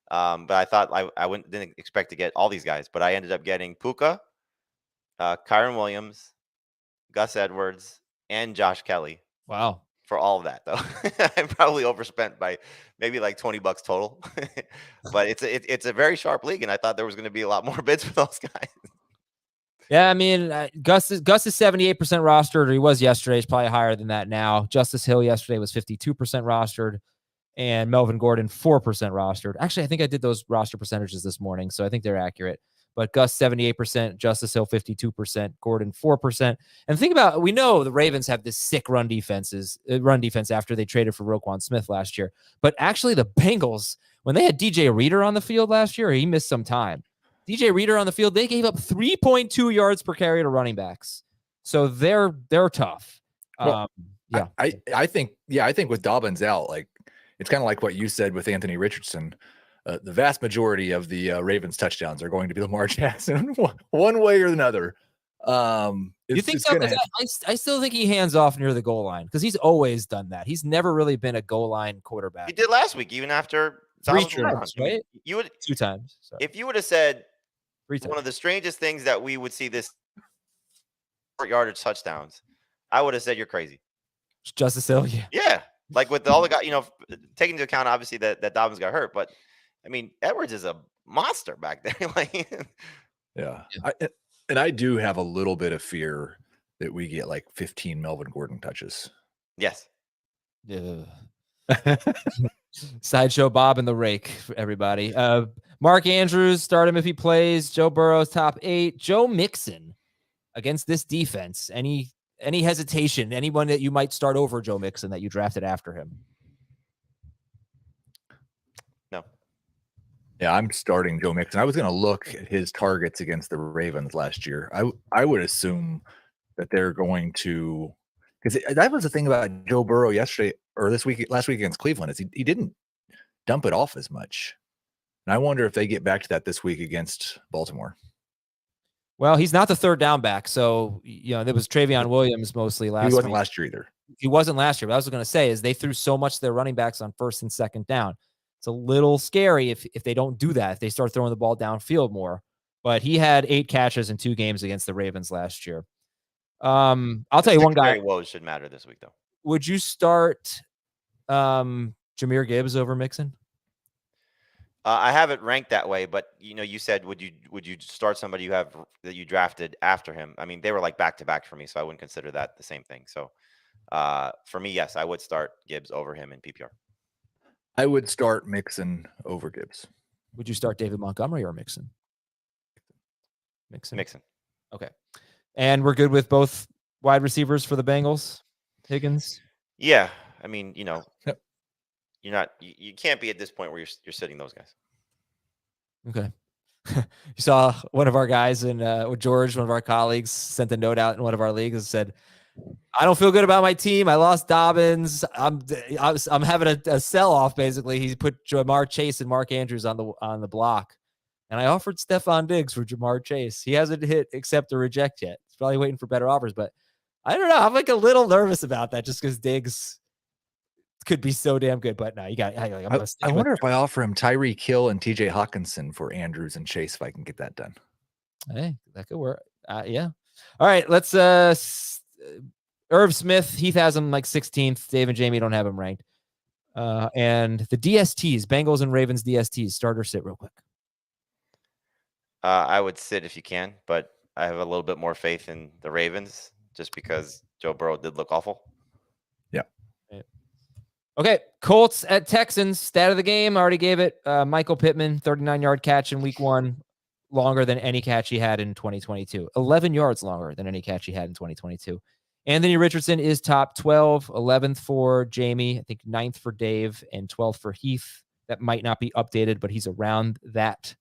but I thought I didn't expect to get all these guys, but I ended up getting Puka, Kyron Williams, Gus Edwards, and Josh Kelly. Wow. For all of that, though. I probably overspent by maybe like $20 total, but it's a very sharp league, and I thought there was going to be a lot more bids for those guys. Yeah, I mean, Gus is 78% rostered, or he was yesterday. He's probably higher than that now. Justice Hill yesterday was 52% rostered, and Melvin Gordon 4% rostered. Actually, I think I did those roster percentages this morning, so I think they're accurate. But Gus 78%, Justice Hill 52%, Gordon 4%. And think about, we know the Ravens have this sick run defense after they traded for Roquan Smith last year. But actually the Bengals, when they had DJ Reader on the field last year, he missed some time. DJ Reader on the field, they gave up 3.2 yards per carry to running backs. So they're tough. Well, yeah. I think with Dobbins out, like, it's kind of like what you said with Anthony Richardson. The vast majority of the Ravens touchdowns are going to be Lamar Jackson one way or another. You think so? I still think he hands off near the goal line, because he's always done that. He's never really been a goal line quarterback. He did last week, even after 3 times, right? You would 2 times. Sorry. If you would have said 3 times. One of the strangest things that we would see this short yardage touchdowns, I would have said you're crazy. Justice Hill, yeah. Yeah. Like with all the guys, taking into account obviously that Dobbins got hurt, but I mean, Edwards is a monster back there. Like, yeah. I do have a little bit of fear that we get like 15 Melvin Gordon touches. Yes. Yeah. Sideshow Bob and the Rake, everybody. Mark Andrews, start him if he plays. Joe Burrow's top 8. Joe Mixon against this defense. Any hesitation? Anyone that you might start over Joe Mixon that you drafted after him? No. Yeah, I'm starting Joe Mixon. I was going to look at his targets against the Ravens last year. I would assume that they're going to, because that was the thing about Joe Burrow yesterday or last week against Cleveland, is he didn't dump it off as much. And I wonder if they get back to that this week against Baltimore. Well, he's not the third down back. So, there was Travion Williams mostly last week. He wasn't last year either. He wasn't last year. But I was going to say is they threw so much their running backs on first and second down. It's a little scary if they don't do that, if they start throwing the ball downfield more. But he had 8 catches in 2 games against the Ravens last year. I'll tell you one guy. Woes should matter this week, though. Would you start Jahmyr Gibbs over Mixon? I have it ranked that way, but you said would you start somebody that you drafted after him? I mean, they were like back to back for me, so I wouldn't consider that the same thing. So for me, yes, I would start Gibbs over him in PPR. I would start Mixon over Gibbs. Would you start David Montgomery or Mixon? Mixon. Okay. And we're good with both wide receivers for the Bengals, Higgins? Yeah. I mean, Yep. you can't be at this point where you're sitting those guys. Okay. You saw one of our guys George, one of our colleagues, sent a note out in one of our leagues and said, I don't feel good about my team. I lost Dobbins. I'm having a sell-off, basically. He put Jamar Chase and Mark Andrews on the block. And I offered Stephon Diggs for Jamar Chase. He hasn't hit accept or reject yet. He's probably waiting for better offers, but I don't know. I'm like a little nervous about that just because Diggs could be so damn good. But no, I wonder if I offer him Tyreek Hill and TJ Hawkinson for Andrews and Chase if I can get that done. Hey, that could work. Yeah. All right. Let's Irv Smith. Heath has him like 16th. Dave and Jamie don't have him ranked. And the DSTs, Bengals and Ravens DSTs, start or sit real quick. I would sit if you can, but I have a little bit more faith in the Ravens just because Joe Burrow did look awful. Yeah. Okay. Colts at Texans. Stat of the game. I already gave it. Michael Pittman, 39-yard catch in week 1. Longer than any catch he had in 2022. 11 yards longer than any catch he had in 2022. Anthony Richardson is top 12, 11th for Jamie, I think 9th for Dave, and 12th for Heath. That might not be updated, but he's around that.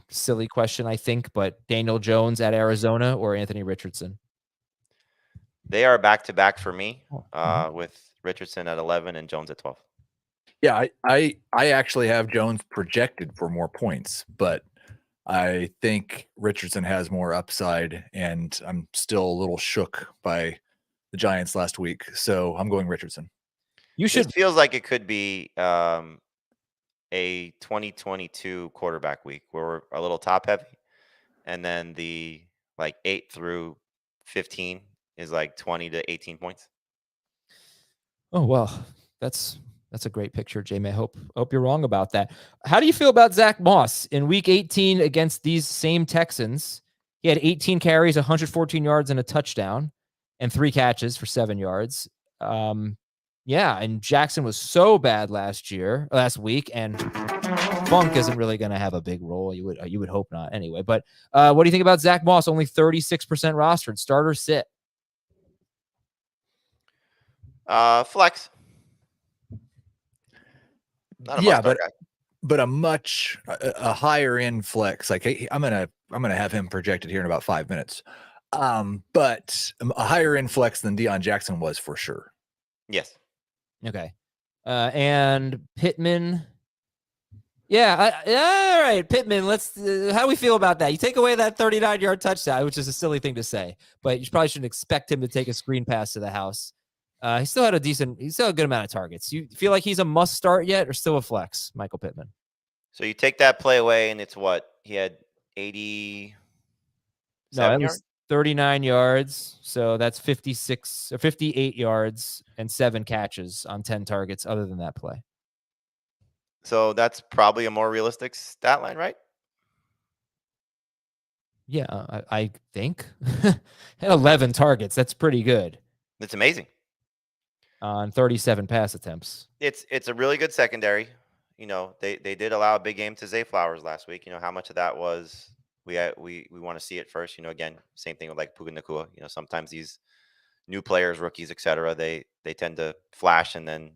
Silly question, I think, but Daniel Jones at Arizona or Anthony Richardson? They are back-to-back for me with Richardson at 11 and Jones at 12. Yeah, I actually have Jones projected for more points, but I think Richardson has more upside, and I'm still a little shook by the Giants last week, so I'm going Richardson. It feels like it could be a 2022 quarterback week where we're a little top heavy, and then the 8 through 15 is 20 to 18 points. Oh, well, that's a great picture, Jamie. I hope you're wrong about that. How do you feel about Zach Moss in week 18 against these same Texans? He had 18 carries, 114 yards and a touchdown, and 3 catches for 7 yards. And Jackson was so bad last week, and Funk isn't really going to have a big role. You would hope not anyway. But what do you think about Zach Moss? Only 36% rostered. Start or sit? Flex. But a higher end flex. I'm gonna have him projected here in about 5 minutes. But a higher end flex than Deion Jackson was for sure. Yes. Okay. And Pittman. Yeah. All right, Pittman. Let's. How do we feel about that? You take away that 39-yard touchdown, which is a silly thing to say, but you probably shouldn't expect him to take a screen pass to the house. He still had a good amount of targets. You feel like he's a must start yet, or still a flex, Michael Pittman? So you take that play away, and it's what he had 80. No, it was 39 yards. So that's 56 or 58 yards and 7 catches on 10 targets. Other than that play, so that's probably a more realistic stat line, right? Yeah, I think. Had 11 targets. That's pretty good. That's amazing. on 37 pass attempts. It's a really good secondary. You know, they did allow a big game to Zay Flowers last week. You know, how much of that was we want to see it first. You know, again, same thing with like Puka Nacua. You know, sometimes these new players, rookies, etc. They tend to flash, and then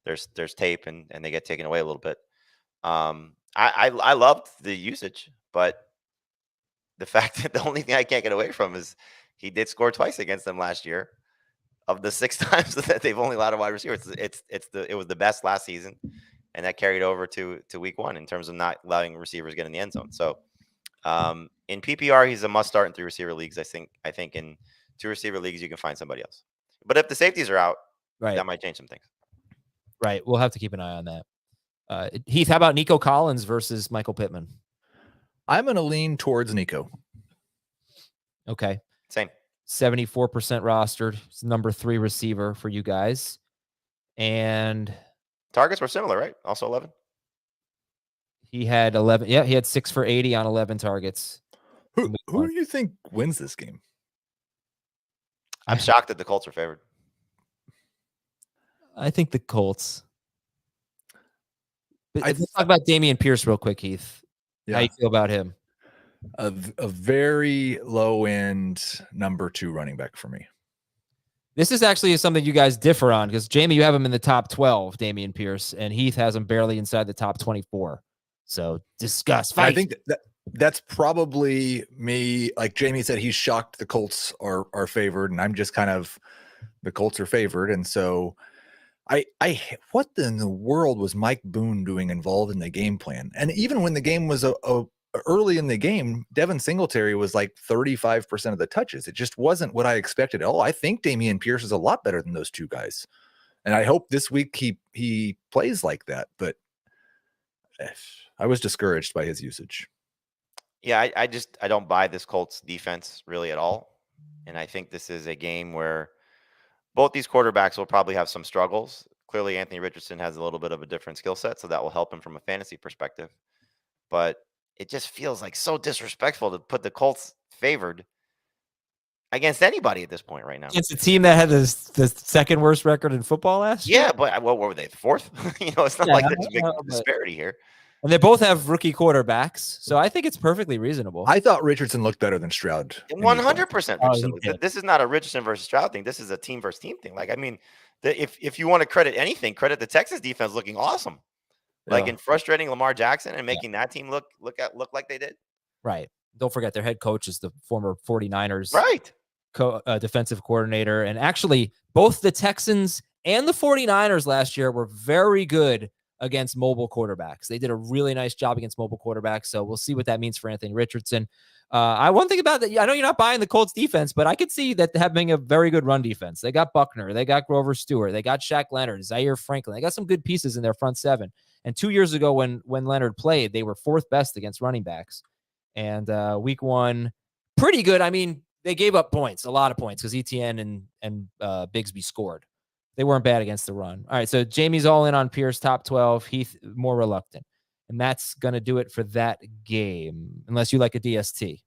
there's tape, and they get taken away a little bit. I loved the usage, but the fact that the only thing I can't get away from is he did score twice against them last year. Of the 6 times that they've only allowed a wide receiver, it was the best last season, and that carried over to week 1 in terms of not allowing receivers get in the end zone. So in PPR, he's a must start in 3 receiver leagues. I think in 2 receiver leagues you can find somebody else. But if the safeties are out, Right. that might change some things. Right. We'll have to keep an eye on that. Heath, how about Nico Collins versus Michael Pittman? I'm going to lean towards Nico. Okay. Same. 74% rostered. It's number 3 receiver for you guys. And targets were similar, right? Also 11. He had 11. Yeah, he had 6 for 80 on 11 targets. Who do you think wins this game? I'm shocked that the Colts are favored. I think the Colts. But let's talk about Dameon Pierce real quick, Heath. Yeah. How you feel about him? A very low end number 2 running back for me. This is actually something you guys differ on, because Jamie, you have him in the top 12, Dameon Pierce, and Heath has him barely inside the top 24. So discuss. Fight. I think that's probably me. Like Jamie said, he's shocked the Colts are favored, and I'm just kind of the Colts are favored, and so I what in the world was Mike Boone doing involved in the game plan? And even when the game was early in the game, Devin Singletary was like 35% of the touches. It just wasn't what I expected. Oh, I think Dameon Pierce is a lot better than those 2 guys. And I hope this week he plays like that. But I was discouraged by his usage. Yeah, I don't buy this Colts defense really at all. And I think this is a game where both these quarterbacks will probably have some struggles. Clearly, Anthony Richardson has a little bit of a different skill set, so that will help him from a fantasy perspective. But it just feels like so disrespectful to put the Colts favored against anybody at this point right now. It's a team that had the second worst record in football last year. Yeah, but what were they? The 4th? It's not like there's a big disparity here. And they both have rookie quarterbacks, so I think it's perfectly reasonable. I thought Richardson looked better than Stroud. 100%. This is not a Richardson versus Stroud thing. This is a team versus team thing. Like, I mean, if you want to credit anything, credit the Texas defense looking awesome. Like in frustrating Lamar Jackson and making that team look like they did. Right. Don't forget their head coach is the former 49ers defensive coordinator. And actually, both the Texans and the 49ers last year were very good against mobile quarterbacks. They did a really nice job against mobile quarterbacks. So we'll see what that means for Anthony Richardson. One thing about that, I know you're not buying the Colts defense, but I could see that having a very good run defense. They got Buckner, they got Grover Stewart, they got Shaq Leonard, Zaire Franklin. They got some good pieces in their front 7. And 2 years ago when Leonard played, they were 4th best against running backs. And week 1, pretty good. I mean, they gave up points, a lot of points, because ETN and Bigsby scored. They weren't bad against the run. All right, so Jamie's all in on Pierce, top 12. Heath, more reluctant. And that's going to do it for that game, unless you like a DST.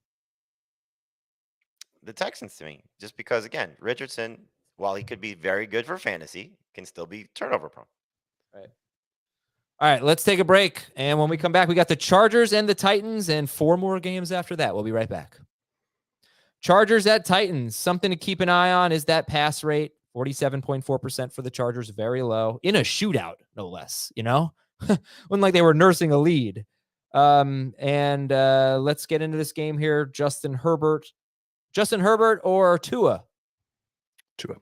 The Texans to me, just because, again, Richardson, while he could be very good for fantasy, can still be turnover prone. Right. All right, let's take a break. And when we come back, we got the Chargers and the Titans and 4 more games after that. We'll be right back. Chargers at Titans. Something to keep an eye on is that pass rate. 47.4% for the Chargers, very low in a shootout, no less, wasn't like they were nursing a lead. Let's get into this game here. Justin Herbert or Tua? Tua.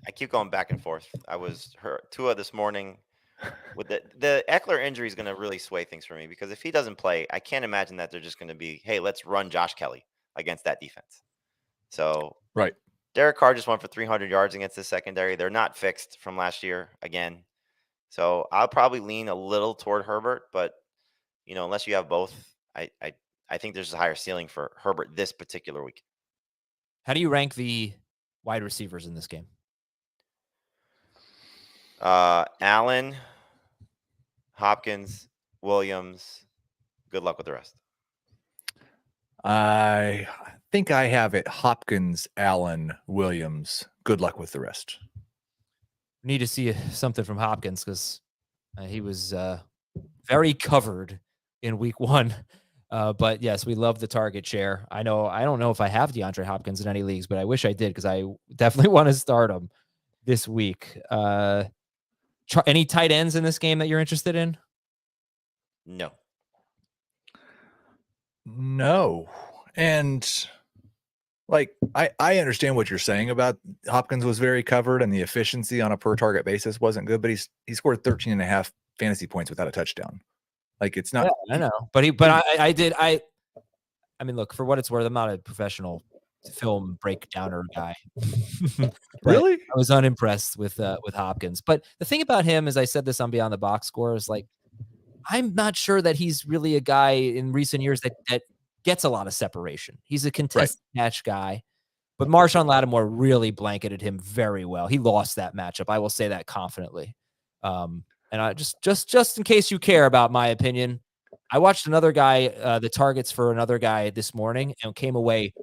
I keep going back and forth. Tua this morning with the Eckler injury is going to really sway things for me, because if he doesn't play, I can't imagine that they're just going to be, hey, let's run Josh Kelly against that defense. So right. Derek Carr just went for 300 yards against the secondary. They're not fixed from last year again. So I'll probably lean a little toward Herbert, but unless you have both, I think there's a higher ceiling for Herbert this particular week. How do you rank the wide receivers in this game? Allen, Hopkins, Williams. Good luck with the rest. I think I have it. Hopkins, Allen, Williams. Good luck with the rest. need to see something from Hopkins because he was very covered in week 1. But yes, we love the target share. I don't know if I have DeAndre Hopkins in any leagues, but I wish I did because I definitely want to start him this week. Any tight ends in this game that you're interested in? No. And like, I understand what you're saying about Hopkins was very covered and the efficiency on a per target basis wasn't good, but he scored 13 and a half fantasy points without a touchdown. Like, it's not, yeah, I know, but I mean, look, for what it's worth, I'm not a professional film breakdowner guy. really? I was unimpressed with Hopkins. But the thing about him is, I said this on Beyond the Box Score, is like, I'm not sure that he's really a guy in recent years that gets a lot of separation. He's a contested match guy, but Marshawn Lattimore really blanketed him very well. He lost that matchup. I will say that confidently. And I just in case you care about my opinion, I watched another guy, the targets for another guy this morning, and came away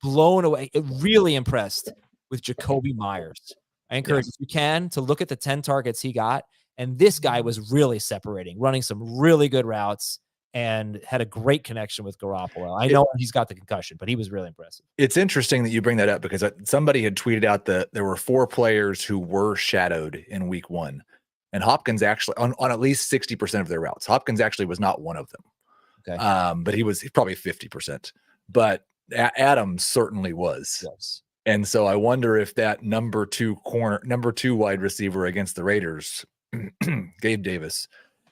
blown away, really impressed with Jacoby Myers. I encourage, if you can, to look at the 10 targets he got. And this guy was really separating, running some really good routes, and had a great connection with Garoppolo. I know he's got the concussion, but he was really impressive. It's interesting that you bring that up because somebody had tweeted out that there were 4 players who were shadowed in week 1. And Hopkins actually, on at least 60% of their routes, Hopkins actually was not one of them. Okay. But he's probably 50%. But Adams certainly was. Yes. And so I wonder if that number 2 wide receiver against the Raiders, Gabe Davis,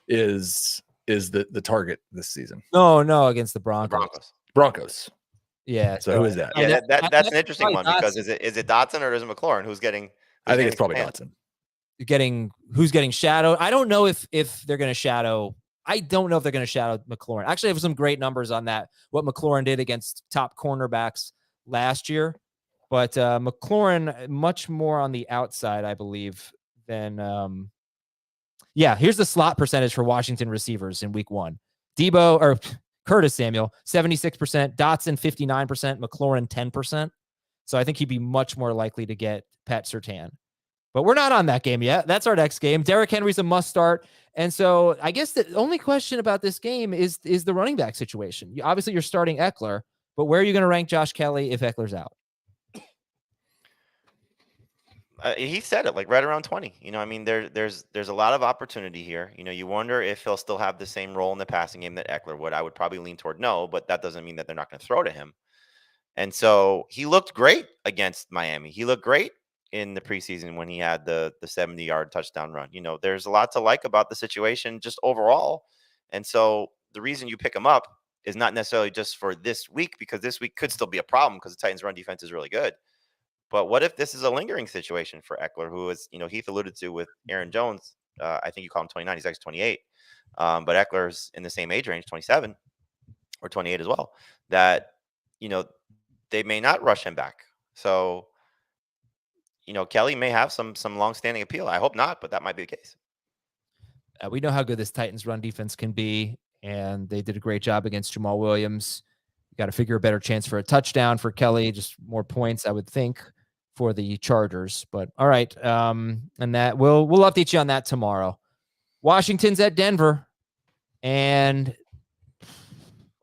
is the target this season. No, against the Broncos. Yeah. So who is that? Yeah, that's an interesting one because is it Dotson or is it McLaurin? I think it's probably Dotson. Who's getting shadowed? I don't know if they're going to shadow. I don't know if they're going to shadow McLaurin. Actually, I have some great numbers on that. What McLaurin did against top cornerbacks last year, but McLaurin much more on the outside, I believe, than. Here's the slot percentage for Washington receivers in week 1. Debo or Curtis Samuel, 76%, Dotson 59%, McLaurin 10%. So I think he'd be much more likely to get Pat Surtain. But we're not on that game yet. That's our next game. Derrick Henry's a must start. And so I guess the only question about this game is the running back situation. Obviously, you're starting Eckler, but where are you going to rank Josh Kelly if Eckler's out? He said it like right around 20. I mean, there's a lot of opportunity here. You wonder if he'll still have the same role in the passing game that Eckler would. I would probably lean toward no, but that doesn't mean that they're not going to throw to him. And so he looked great against Miami. He looked great in the preseason when he had the 70-yard touchdown run. There's a lot to like about the situation just overall. And so the reason you pick him up is not necessarily just for this week, because this week could still be a problem because the Titans' run defense is really good. But what if this is a lingering situation for Eckler, who is, Heath alluded to with Aaron Jones. I think you call him 29. He's actually 28. But Eckler's in the same age range, 27 or 28 as well, that, they may not rush him back. So, Kelly may have some long-standing appeal. I hope not, but that might be the case. We know how good this Titans run defense can be, and they did a great job against Jamal Williams. You got to figure a better chance for a touchdown for Kelly, just more points, I would think, for the Chargers. But all right, and that we'll update you on that tomorrow. Washington's at Denver, and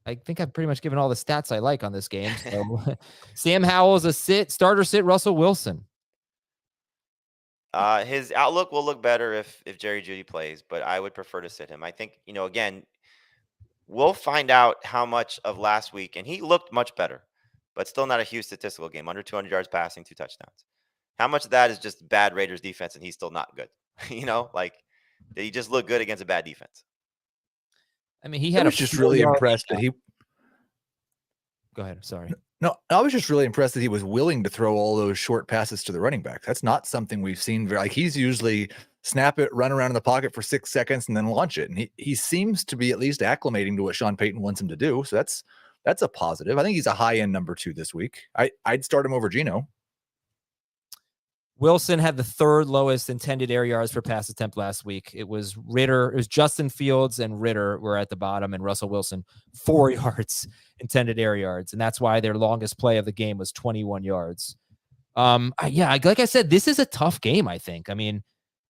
I think I've pretty much given all the stats I like on this game. So Sam Howell's a starter sit Russell Wilson. His outlook will look better if Jerry Jeudy plays, but I would prefer to sit him. I think, again, we'll find out how much of last week, and he looked much better, but still not a huge statistical game, under 200 yards passing, 2 touchdowns. How much of that is just bad Raiders defense and he's still not good? Did he just look good against a bad defense? I mean, he had just really impressed that he. Go ahead. Sorry. No, I was just really impressed that he was willing to throw all those short passes to the running back. That's not something we've seen. He's usually snap it, run around in the pocket for 6 seconds, and then launch it. And he seems to be at least acclimating to what Sean Payton wants him to do. So that's a positive. I think he's a high-end number 2 this week. I'd start him over Geno. Wilson had the 3rd lowest intended air yards per pass attempt last week. It was Justin Fields and Ritter were at the bottom, and Russell Wilson 4 yards intended air yards. And that's why their longest play of the game was 21 yards. Like I said, this is a tough game, I think. I mean,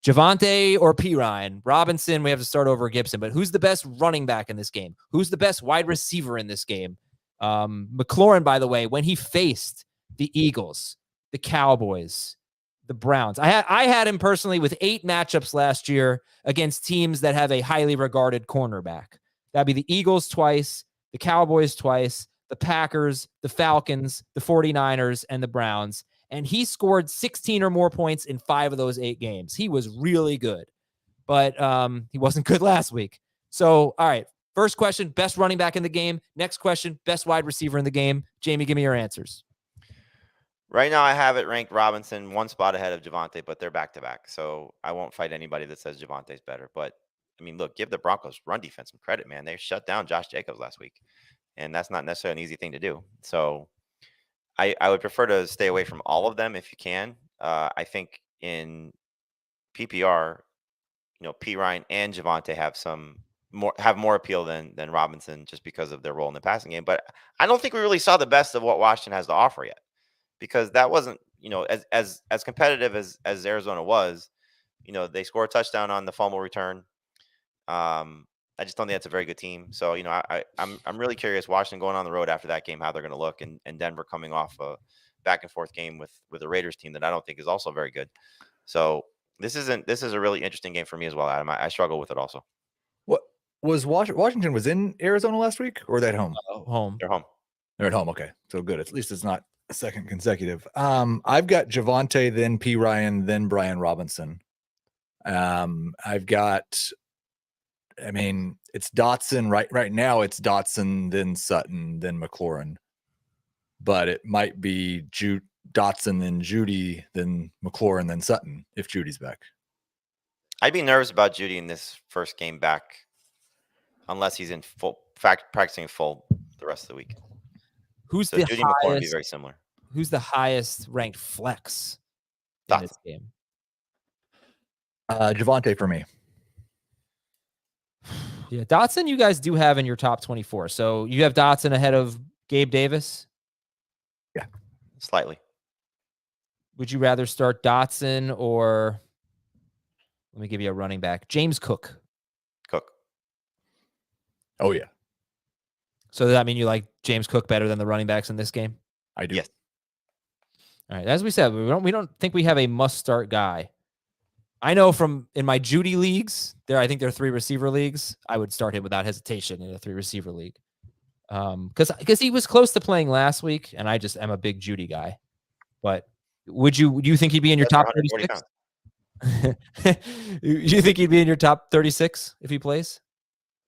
Javonte or Pirine? Robinson, we have to start over Gibson, but who's the best running back in this game? Who's the best wide receiver in this game? McLaurin, by the way, when he faced the Eagles, the Cowboys, the Browns, I had him personally with 8 matchups last year against teams that have a highly regarded cornerback. That'd be the Eagles twice, the Cowboys twice, the Packers, the Falcons, the 49ers, and the Browns. And he scored 16 or more points in 5 of those 8 games. He was really good, but he wasn't good last week. So, all right, first question, best running back in the game. Next question, best wide receiver in the game. Jamie, give me your answers. Right now, I have it ranked Robinson 1 spot ahead of Javonte, but they're back-to-back. So I won't fight anybody that says Javante's better. But, I mean, look, give the Broncos run defense some credit, man. They shut down Josh Jacobs last week, and that's not necessarily an easy thing to do. So I would prefer to stay away from all of them if you can. I think in PPR, Pirine and Javonte have more appeal than Robinson just because of their role in the passing game. But I don't think we really saw the best of what Washington has to offer yet, because that wasn't, as competitive as Arizona was. They score a touchdown on the fumble return. I just don't think that's a very good team. So, I'm really curious, Washington going on the road after that game, how they're going to look, and Denver coming off a back and forth game with a Raiders team that I don't think is also very good. So this is a really interesting game for me as well, Adam. I struggle with it also. What was Washington was in Arizona last week, or are they at home? Home. They're home. They're at home. Okay. So good. At least it's not a second consecutive. I've got Javonte, then P. Ryan, then Brian Robinson. I've got, it's Dotson right now. It's Dotson, then Sutton, then McLaurin, but it might be Dotson, then Judy, then McLaurin, then Sutton if Judy's back. I'd be nervous about Judy in this first game back, unless he's in practicing full the rest of the week. Who's so the Judy highest? McLaurin would be very similar. Who's the highest ranked flex in this game? Javonte for me. Yeah, Dotson, you guys do have in your top 24. So you have Dotson ahead of Gabe Davis? Yeah, slightly. Would you rather start Dotson or, let me give you a running back, James Cook? Cook. Oh, yeah. So does that mean you like James Cook better than the running backs in this game? I do. Yes. All right. As we said, we don't think we have a must-start guy. I know from in my Judy leagues, I think there are 3 receiver leagues. I would start him without hesitation in a 3 receiver league. Because he was close to playing last week, and I just am a big Judy guy. But do you think he'd be in your top 36? Do you think he'd be in your top 36 if he plays?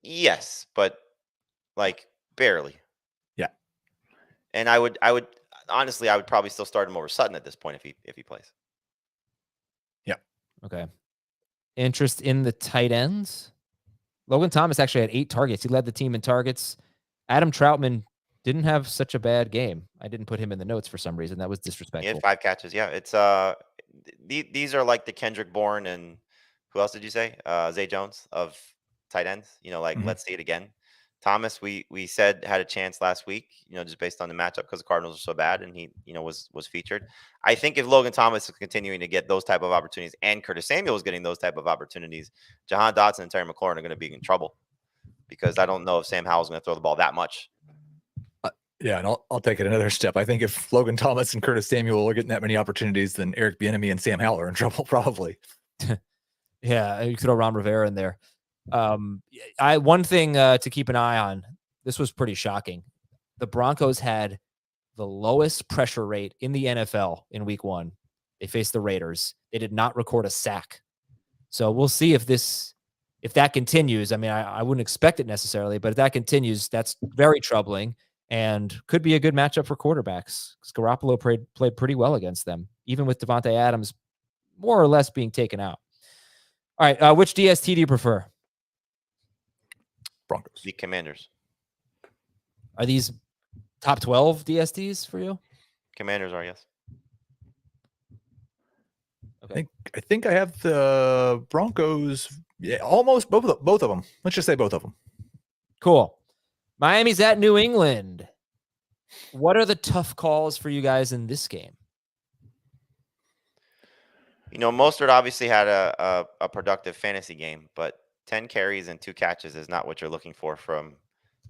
Yes, but like barely. Yeah. And I would honestly, I would probably still start him over Sutton at this point if he plays. Yeah. Okay. Interest in the tight ends? Logan Thomas actually had 8 targets. He led the team in targets. Adam Troutman didn't have such a bad game. I didn't put him in the notes for some reason. That was disrespectful. He had 5 catches. Yeah, it's these are like the Kendrick Bourne and who else did you say? Zay Jones of tight ends. Let's see it again. Thomas, we said had a chance last week, just based on the matchup because the Cardinals are so bad, and he, was featured. I think if Logan Thomas is continuing to get those type of opportunities and Curtis Samuel is getting those type of opportunities, Jahan Dotson and Terry McLaurin are going to be in trouble because I don't know if Sam Howell's going to throw the ball that much. Yeah, and I'll take it another step. I think if Logan Thomas and Curtis Samuel are getting that many opportunities, then Eric Bieniemy and Sam Howell are in trouble probably. Yeah, you throw Ron Rivera in there. One thing to keep an eye on, this was pretty shocking. The Broncos had the lowest pressure rate in the NFL in week 1. They faced the Raiders. They did not record a sack. So we'll see if that continues. I mean, I wouldn't expect it necessarily, but if that continues, that's very troubling and could be a good matchup for quarterbacks. Garoppolo played pretty well against them, even with Devontae Adams more or less being taken out. All right, which DST do you prefer? Broncos. The Commanders. Are these top 12 DSTs for you? Commanders are, yes. Okay. I think I have the Broncos. Yeah, almost both of them. Let's just say both of them. Cool. Miami's at New England. What are the tough calls for you guys in this game? Mostert obviously had a productive fantasy game, but 10 carries and 2 catches is not what you're looking for from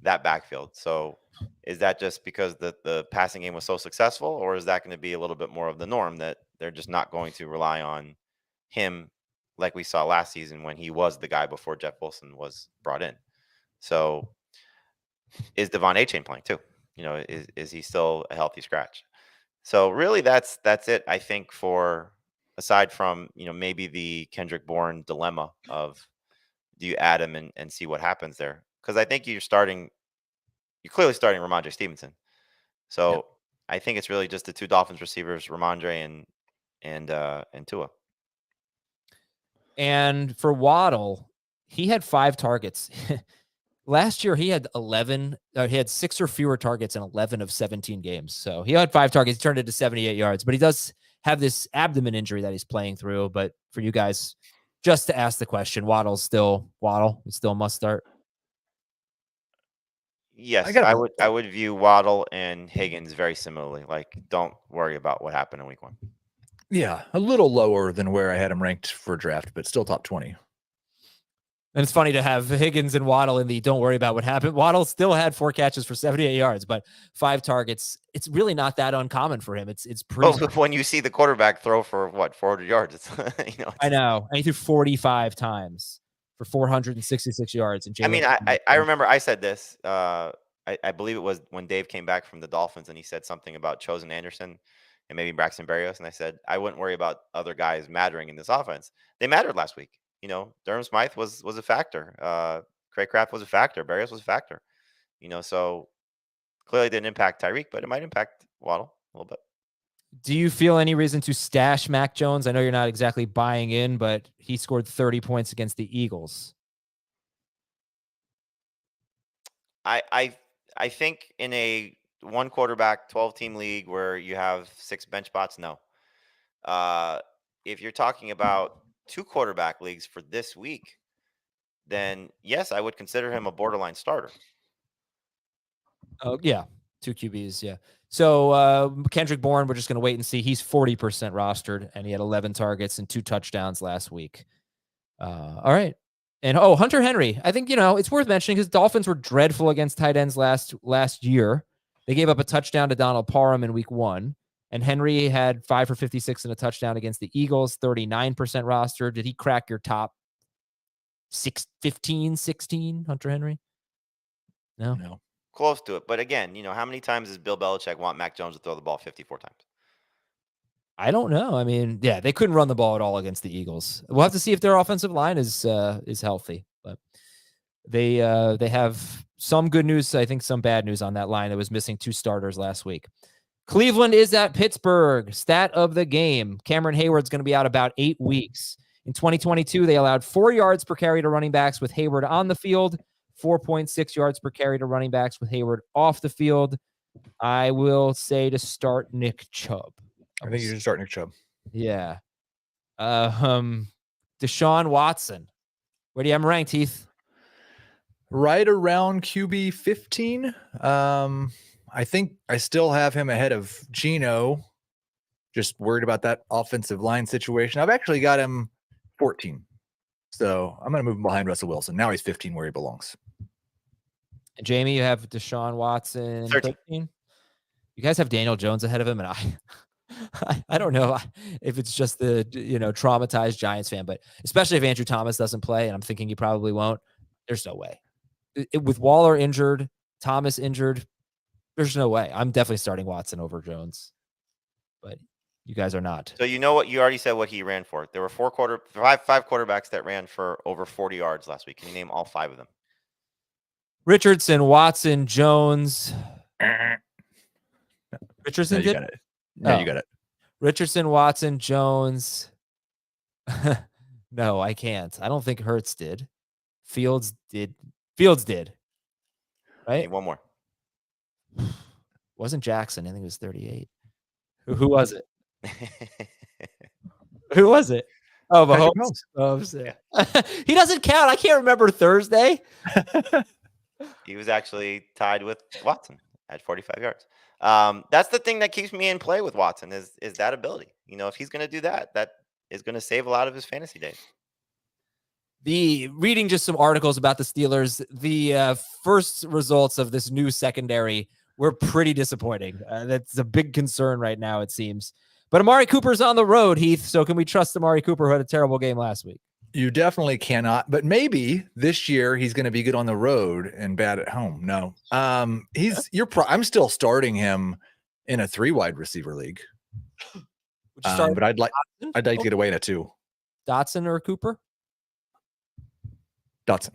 that backfield. So is that just because the passing game was so successful, or is that going to be a little bit more of the norm that they're just not going to rely on him like we saw last season when he was the guy before Jeff Wilson was brought in? So is Devon Achane playing too? Is he still a healthy scratch? So really that's it, I think, for aside from, maybe the Kendrick Bourne dilemma of do you add him and see what happens there? Because I think you're clearly starting Ramondre Stevenson. So Yep. I think it's really just the 2 Dolphins receivers, Ramondre and Tua. And for Waddle, he had 5 targets. Last year, he had 11. He had 6 or fewer targets in 11 of 17 games. So he had 5 targets, turned it to 78 yards. But he does have this abdomen injury that he's playing through. But for you guys, just to ask the question, Waddle's still Waddle. He's still a must start. Yes, I would view Waddle and Higgins very similarly. Like, don't worry about what happened in week 1. Yeah, a little lower than where I had him ranked for draft, but still top 20. And it's funny to have Higgins and Waddle in the don't worry about what happened. Waddle still had 4 catches for 78 yards, but 5 targets. It's really not that uncommon for him. It's pretty. Well, when you see the quarterback throw for 400 yards, I know. And he threw 45 times for 466 yards. And I remember I said this. I believe it was when Dave came back from the Dolphins and he said something about Chosen Anderson and maybe Braxton Berrios. And I said, I wouldn't worry about other guys mattering in this offense. They mattered last week. Durham Smythe was a factor. Craig Kraft was a factor. Berrios was a factor. So clearly didn't impact Tyreek, but it might impact Waddle a little bit. Do you feel any reason to stash Mac Jones? I know you're not exactly buying in, but he scored 30 points against the Eagles. I think in a 1 quarterback 12-team league where you have 6 bench spots, no. If you're talking about 2 quarterback leagues for this week, then yes, I would consider him a borderline starter. Oh yeah, 2 QBs, yeah. So Kendrick Bourne, we're just going to wait and see. He's 40% rostered, and he had 11 targets and 2 touchdowns last week. All right. And Hunter Henry, I think, it's worth mentioning because Dolphins were dreadful against tight ends last year. They gave up a touchdown to Donald Parham in week 1. And Henry had 5 for 56 and a touchdown against the Eagles, 39% roster. Did he crack your top 15, 16, Hunter Henry? No. Close to it. But again, how many times does Bill Belichick want Mac Jones to throw the ball 54 times? I don't know. I mean, yeah, they couldn't run the ball at all against the Eagles. We'll have to see if their offensive line is healthy. But they have some good news. I think some bad news on that line. That was missing 2 starters last week. Cleveland is at Pittsburgh. Stat of the game. Cameron Hayward's going to be out about 8 weeks. In 2022, they allowed 4 yards per carry to running backs with Hayward on the field, 4.6 yards per carry to running backs with Hayward off the field. I will say to start Nick Chubb. I think you should start Nick Chubb. Yeah. Deshaun Watson. Where do you have him ranked, Heath? Right around QB 15. I think I still have him ahead of Geno. Just worried about that offensive line situation. I've actually got him 14. So I'm going to move him behind Russell Wilson. Now he's 15 where he belongs. And Jamie, you have Deshaun Watson 13. You guys have Daniel Jones ahead of him, and I don't know if it's just the traumatized Giants fan, but especially if Andrew Thomas doesn't play, and I'm thinking he probably won't. There's no way. With Waller injured, Thomas injured, there's no way. I'm definitely starting Watson over Jones, but you guys are not. So you know what? You already said what he ran for. There were five quarterbacks that ran for over 40 yards last week. Can you name all 5 of them? Richardson, Watson, Jones. Richardson did it. No, you got it. Richardson, Watson, Jones. No, I can't. I don't think Hurts did. Fields did. Right? Name one more. Wasn't Jackson. I think it was 38. Who was it? Who was it? Oh, Mahomes. Yeah. He doesn't count. I can't remember Thursday. He was actually tied with Watson at 45 yards. That's the thing that keeps me in play with Watson is that ability. If he's going to do that is going to save a lot of his fantasy days. Reading just some articles about the Steelers, the first results of this new secondary were pretty disappointing. That's a big concern right now, it seems. But Amari Cooper's on the road, Heath. So can we trust Amari Cooper, who had a terrible game last week? You definitely cannot. But maybe this year he's going to be good on the road and bad at home. No, I'm still starting him in a 3 wide receiver league. But I'd like to get away in a 2. Dotson or Cooper? Dotson.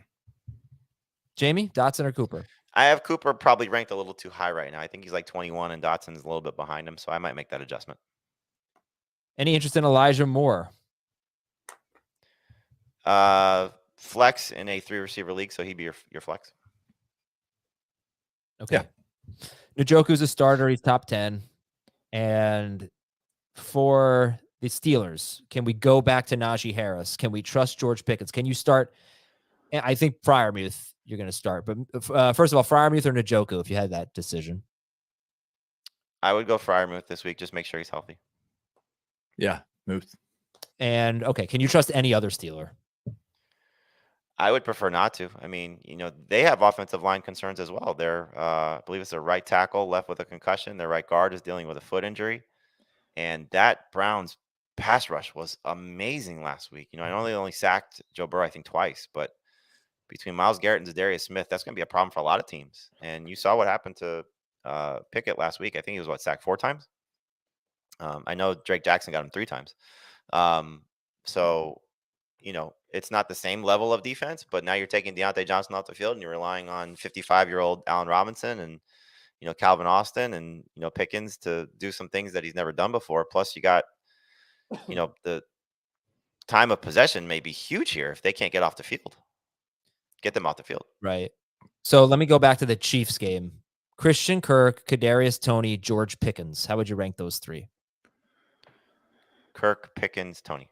Jamie, Dotson or Cooper? I have Cooper probably ranked a little too high right now. I think he's like 21 and Dotson's a little bit behind him. So I might make that adjustment. Any interest in Elijah Moore? Flex in a 3 receiver league. So he'd be your flex. Okay. Yeah. Njoku's a starter. He's top 10. And for the Steelers, can we go back to Najee Harris? Can we trust George Pickens? Can you start? I think Freiermuth you're going to start. But first of all, Freiermuth or Njoku, if you had that decision? I would go Freiermuth this week. Just make sure he's healthy. Yeah, Muth. And, okay, can you trust any other Steeler? I would prefer not to. I mean, they have offensive line concerns as well. I believe it's a right tackle left with a concussion. Their right guard is dealing with a foot injury. And that Browns pass rush was amazing last week. I know they only sacked Joe Burrow, I think, twice, but between Myles Garrett and Zadarius Smith, that's going to be a problem for a lot of teams. And you saw what happened to Pickett last week. I think he was sacked 4 times. I know Drake Jackson got him 3 times. So, it's not the same level of defense, but now you're taking Deontay Johnson off the field and you're relying on 55-year-old Allen Robinson and, Calvin Austin and, Pickens to do some things that he's never done before. Plus you got, the time of possession may be huge here if they can't get off the field. Get them off the field. Right. So let me go back to the Chiefs game. Christian Kirk, Kadarius Toney, George Pickens. How would you rank those 3? Kirk, Pickens, Toney.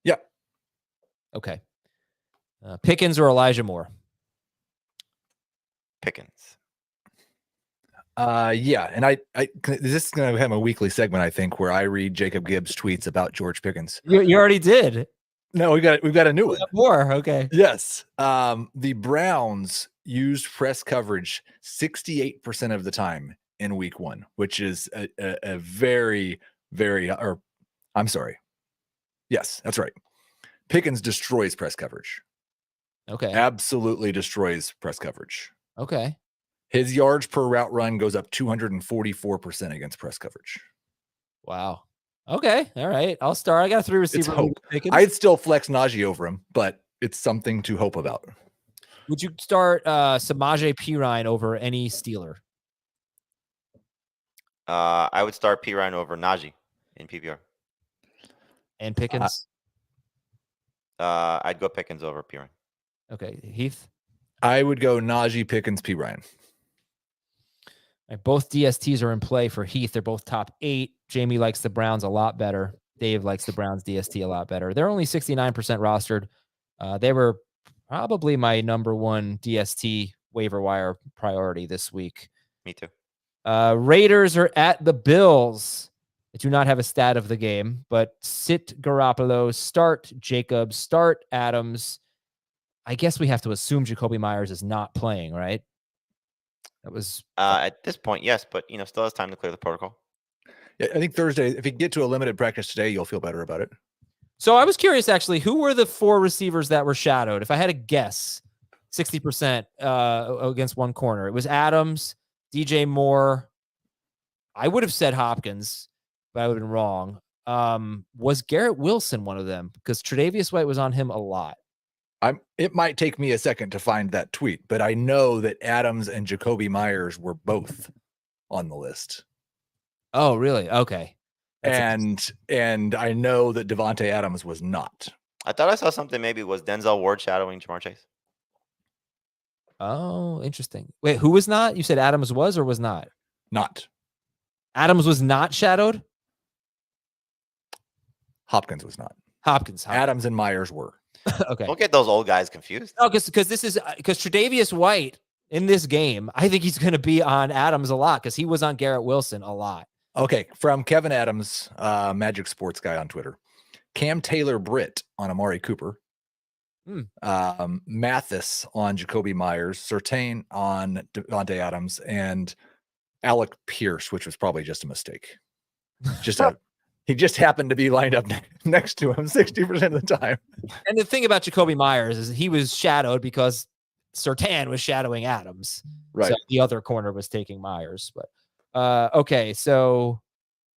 Yeah. Okay. Pickens or Elijah Moore? Pickens. Yeah. And this is going to have a weekly segment, I think, where I read Jacob Gibbs' tweets about George Pickens. You already did. No, we've got a new one. More. Okay. Yes. The Browns used press coverage 68% of the time in week 1, which is a very, very, I'm sorry. Yes, that's right. Pickens destroys press coverage. Okay. Absolutely destroys press coverage. Okay. His yards per route run goes up 244% against press coverage. Wow. Okay. All right. I'll start. I got 3 receivers. I'd still flex Najee over him, but it's something to hope about. Would you start Samaje Perine over any Steeler? I would start Perine over Najee in PPR. And Pickens? I'd go Pickens over Perine. Okay. Heath? I would go Najee, Pickens, Perine. Right, both DSTs are in play for Heath. They're both top 8. Jamie likes the Browns a lot better. Dave likes the Browns DST a lot better. They're only 69% rostered. They were probably my number 1 DST waiver wire priority this week. Me too. Raiders are at the Bills. I do not have a stat of the game, but sit Garoppolo, start Jacobs, start Adams. I guess we have to assume Jacoby Myers is not playing, right? That was at this point, yes, but still has time to clear the protocol. Yeah, I think Thursday, if you get to a limited practice today, you'll feel better about it. So I was curious, actually, who were the 4 receivers that were shadowed? If I had to guess, 60% against one corner. It was Adams, DJ Moore. I would have said Hopkins, but I would have been wrong. Was Garrett Wilson one of them? Because Tre'Davious White was on him a lot. It might take me a second to find that tweet, but I know that Adams and Jacoby Myers were both on the list. Oh, really? Okay. And I know that Devontae Adams was not. I thought I saw something. Maybe it was Denzel Ward shadowing Jamar Chase. Oh, interesting. Wait, who was not? You said Adams was or was not? Not. Adams was not shadowed? Hopkins was not. Hopkins. Adams and Myers were. Okay. Don't get those old guys confused. No, because Tre'Davious White in this game, I think he's going to be on Adams a lot because he was on Garrett Wilson a lot. Okay, from Kevin Adams, Magic Sports Guy on Twitter. Cam Taylor-Britt on Amari Cooper, Mathis on Jacoby Myers, Surtain on Devontae Adams, and Alec Pierce, which was probably just a mistake. He just happened to be lined up next to him 60% of the time. And the thing about Jacoby Myers is he was shadowed because Surtain was shadowing Adams. Right. So the other corner was taking Myers. But okay, so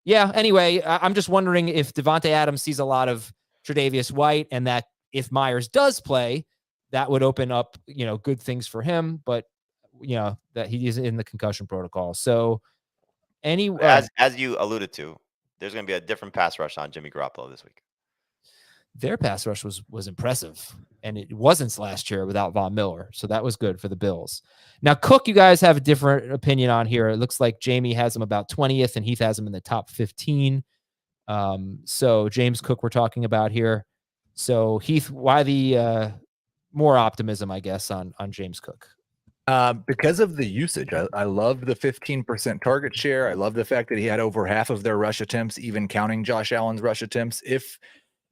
yeah, anyway, I'm just wondering if Devontae Adams sees a lot of Tre'Davious White, and that if Myers does play, that would open up, good things for him, but that he is in the concussion protocol. So as you alluded to, there's going to be a different pass rush on Jimmy Garoppolo this week. Their pass rush was impressive, and it wasn't last year without Von Miller, so that was good for the Bills. Now, Cook, you guys have a different opinion on here. It looks like Jamie has him about 20th, and Heath has him in the top 15. So James Cook we're talking about here. So Heath, why the more optimism, I guess, on James Cook? Because of the usage. I love the 15% target share. I love the fact that he had over half of their rush attempts, even counting Josh Allen's rush attempts. If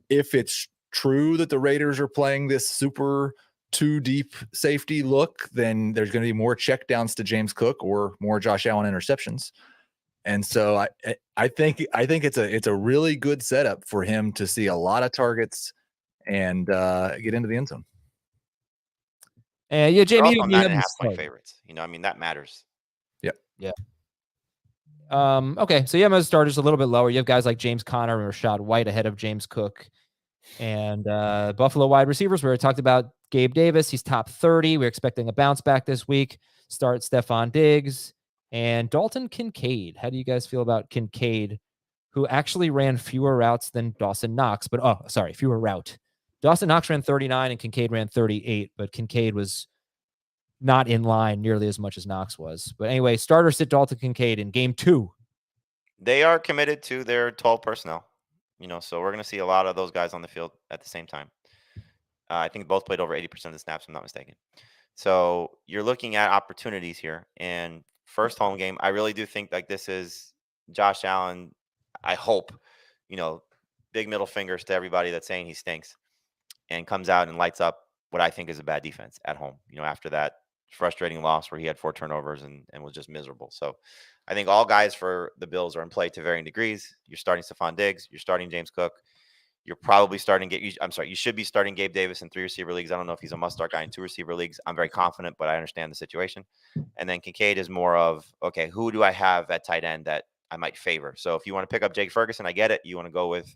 it's true that the Raiders are playing this super too deep safety look, then there's going to be more checkdowns to James Cook or more Josh Allen interceptions. And so I think it's a really good setup for him to see a lot of targets and get into the end zone. Yeah, Jamie, you have 9.5 point favorites. That matters. Yep. Yeah. Okay, so you have most starters a little bit lower. You have guys like James Conner and Rashad White ahead of James Cook. And Buffalo wide receivers, we already talked about Gabe Davis. He's top 30. We're expecting a bounce back this week. Start Stephon Diggs and Dalton Kincaid. How do you guys feel about Kincaid, who actually ran fewer routes than Dawson Knox? Fewer route. Dawson Knox ran 39 and Kincaid ran 38, but Kincaid was not in line nearly as much as Knox was. But anyway, starter sit Dalton Kincaid in game 2. They are committed to their 12 personnel. So we're going to see a lot of those guys on the field at the same time. I think both played over 80% of the snaps, if I'm not mistaken. So you're looking at opportunities here. And first home game, I really do think like this is Josh Allen. I hope, big middle fingers to everybody that's saying he stinks and comes out and lights up what I think is a bad defense at home, after that frustrating loss where he had 4 turnovers and was just miserable. So I think all guys for the Bills are in play to varying degrees. You're starting Stephon Diggs. You're starting James Cook. You're probably starting you should be starting Gabe Davis in 3 receiver leagues. I don't know if he's a must-start guy in 2 receiver leagues. I'm very confident, but I understand the situation. And then Kincaid is more of, okay, who do I have at tight end that I might favor? So if you want to pick up Jake Ferguson, I get it. You want to go with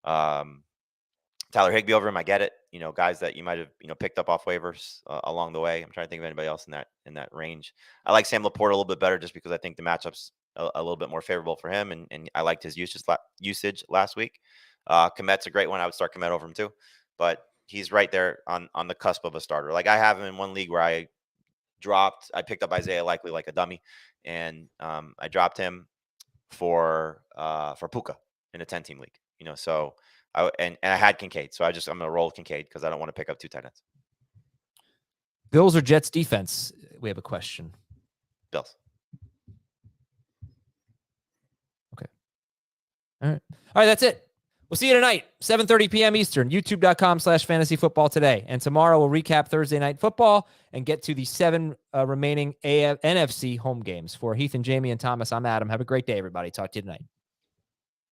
Tyler Higbee over him, I get it. Guys that you might have, picked up off waivers along the way. I'm trying to think of anybody else in that range. I like Sam Laporta a little bit better just because I think the matchup's a little bit more favorable for him, and I liked his usage last week. Komet's a great one. I would start Komet over him too, but he's right there on the cusp of a starter. Like I have him in one league where I picked up Isaiah Likely like a dummy, and I dropped him for Puka in a 10-team league. So I had Kincaid, so I'm going to roll Kincaid because I don't want to pick up 2 tight ends. Bills or Jets defense? We have a question. Bills. Okay. All right. That's it. We'll see you tonight, 7:30 p.m. Eastern, youtube.com/fantasyfootball today. And tomorrow we'll recap Thursday night football and get to the 7 remaining NFC home games. For Heath and Jamie and Thomas, I'm Adam. Have a great day, everybody. Talk to you tonight.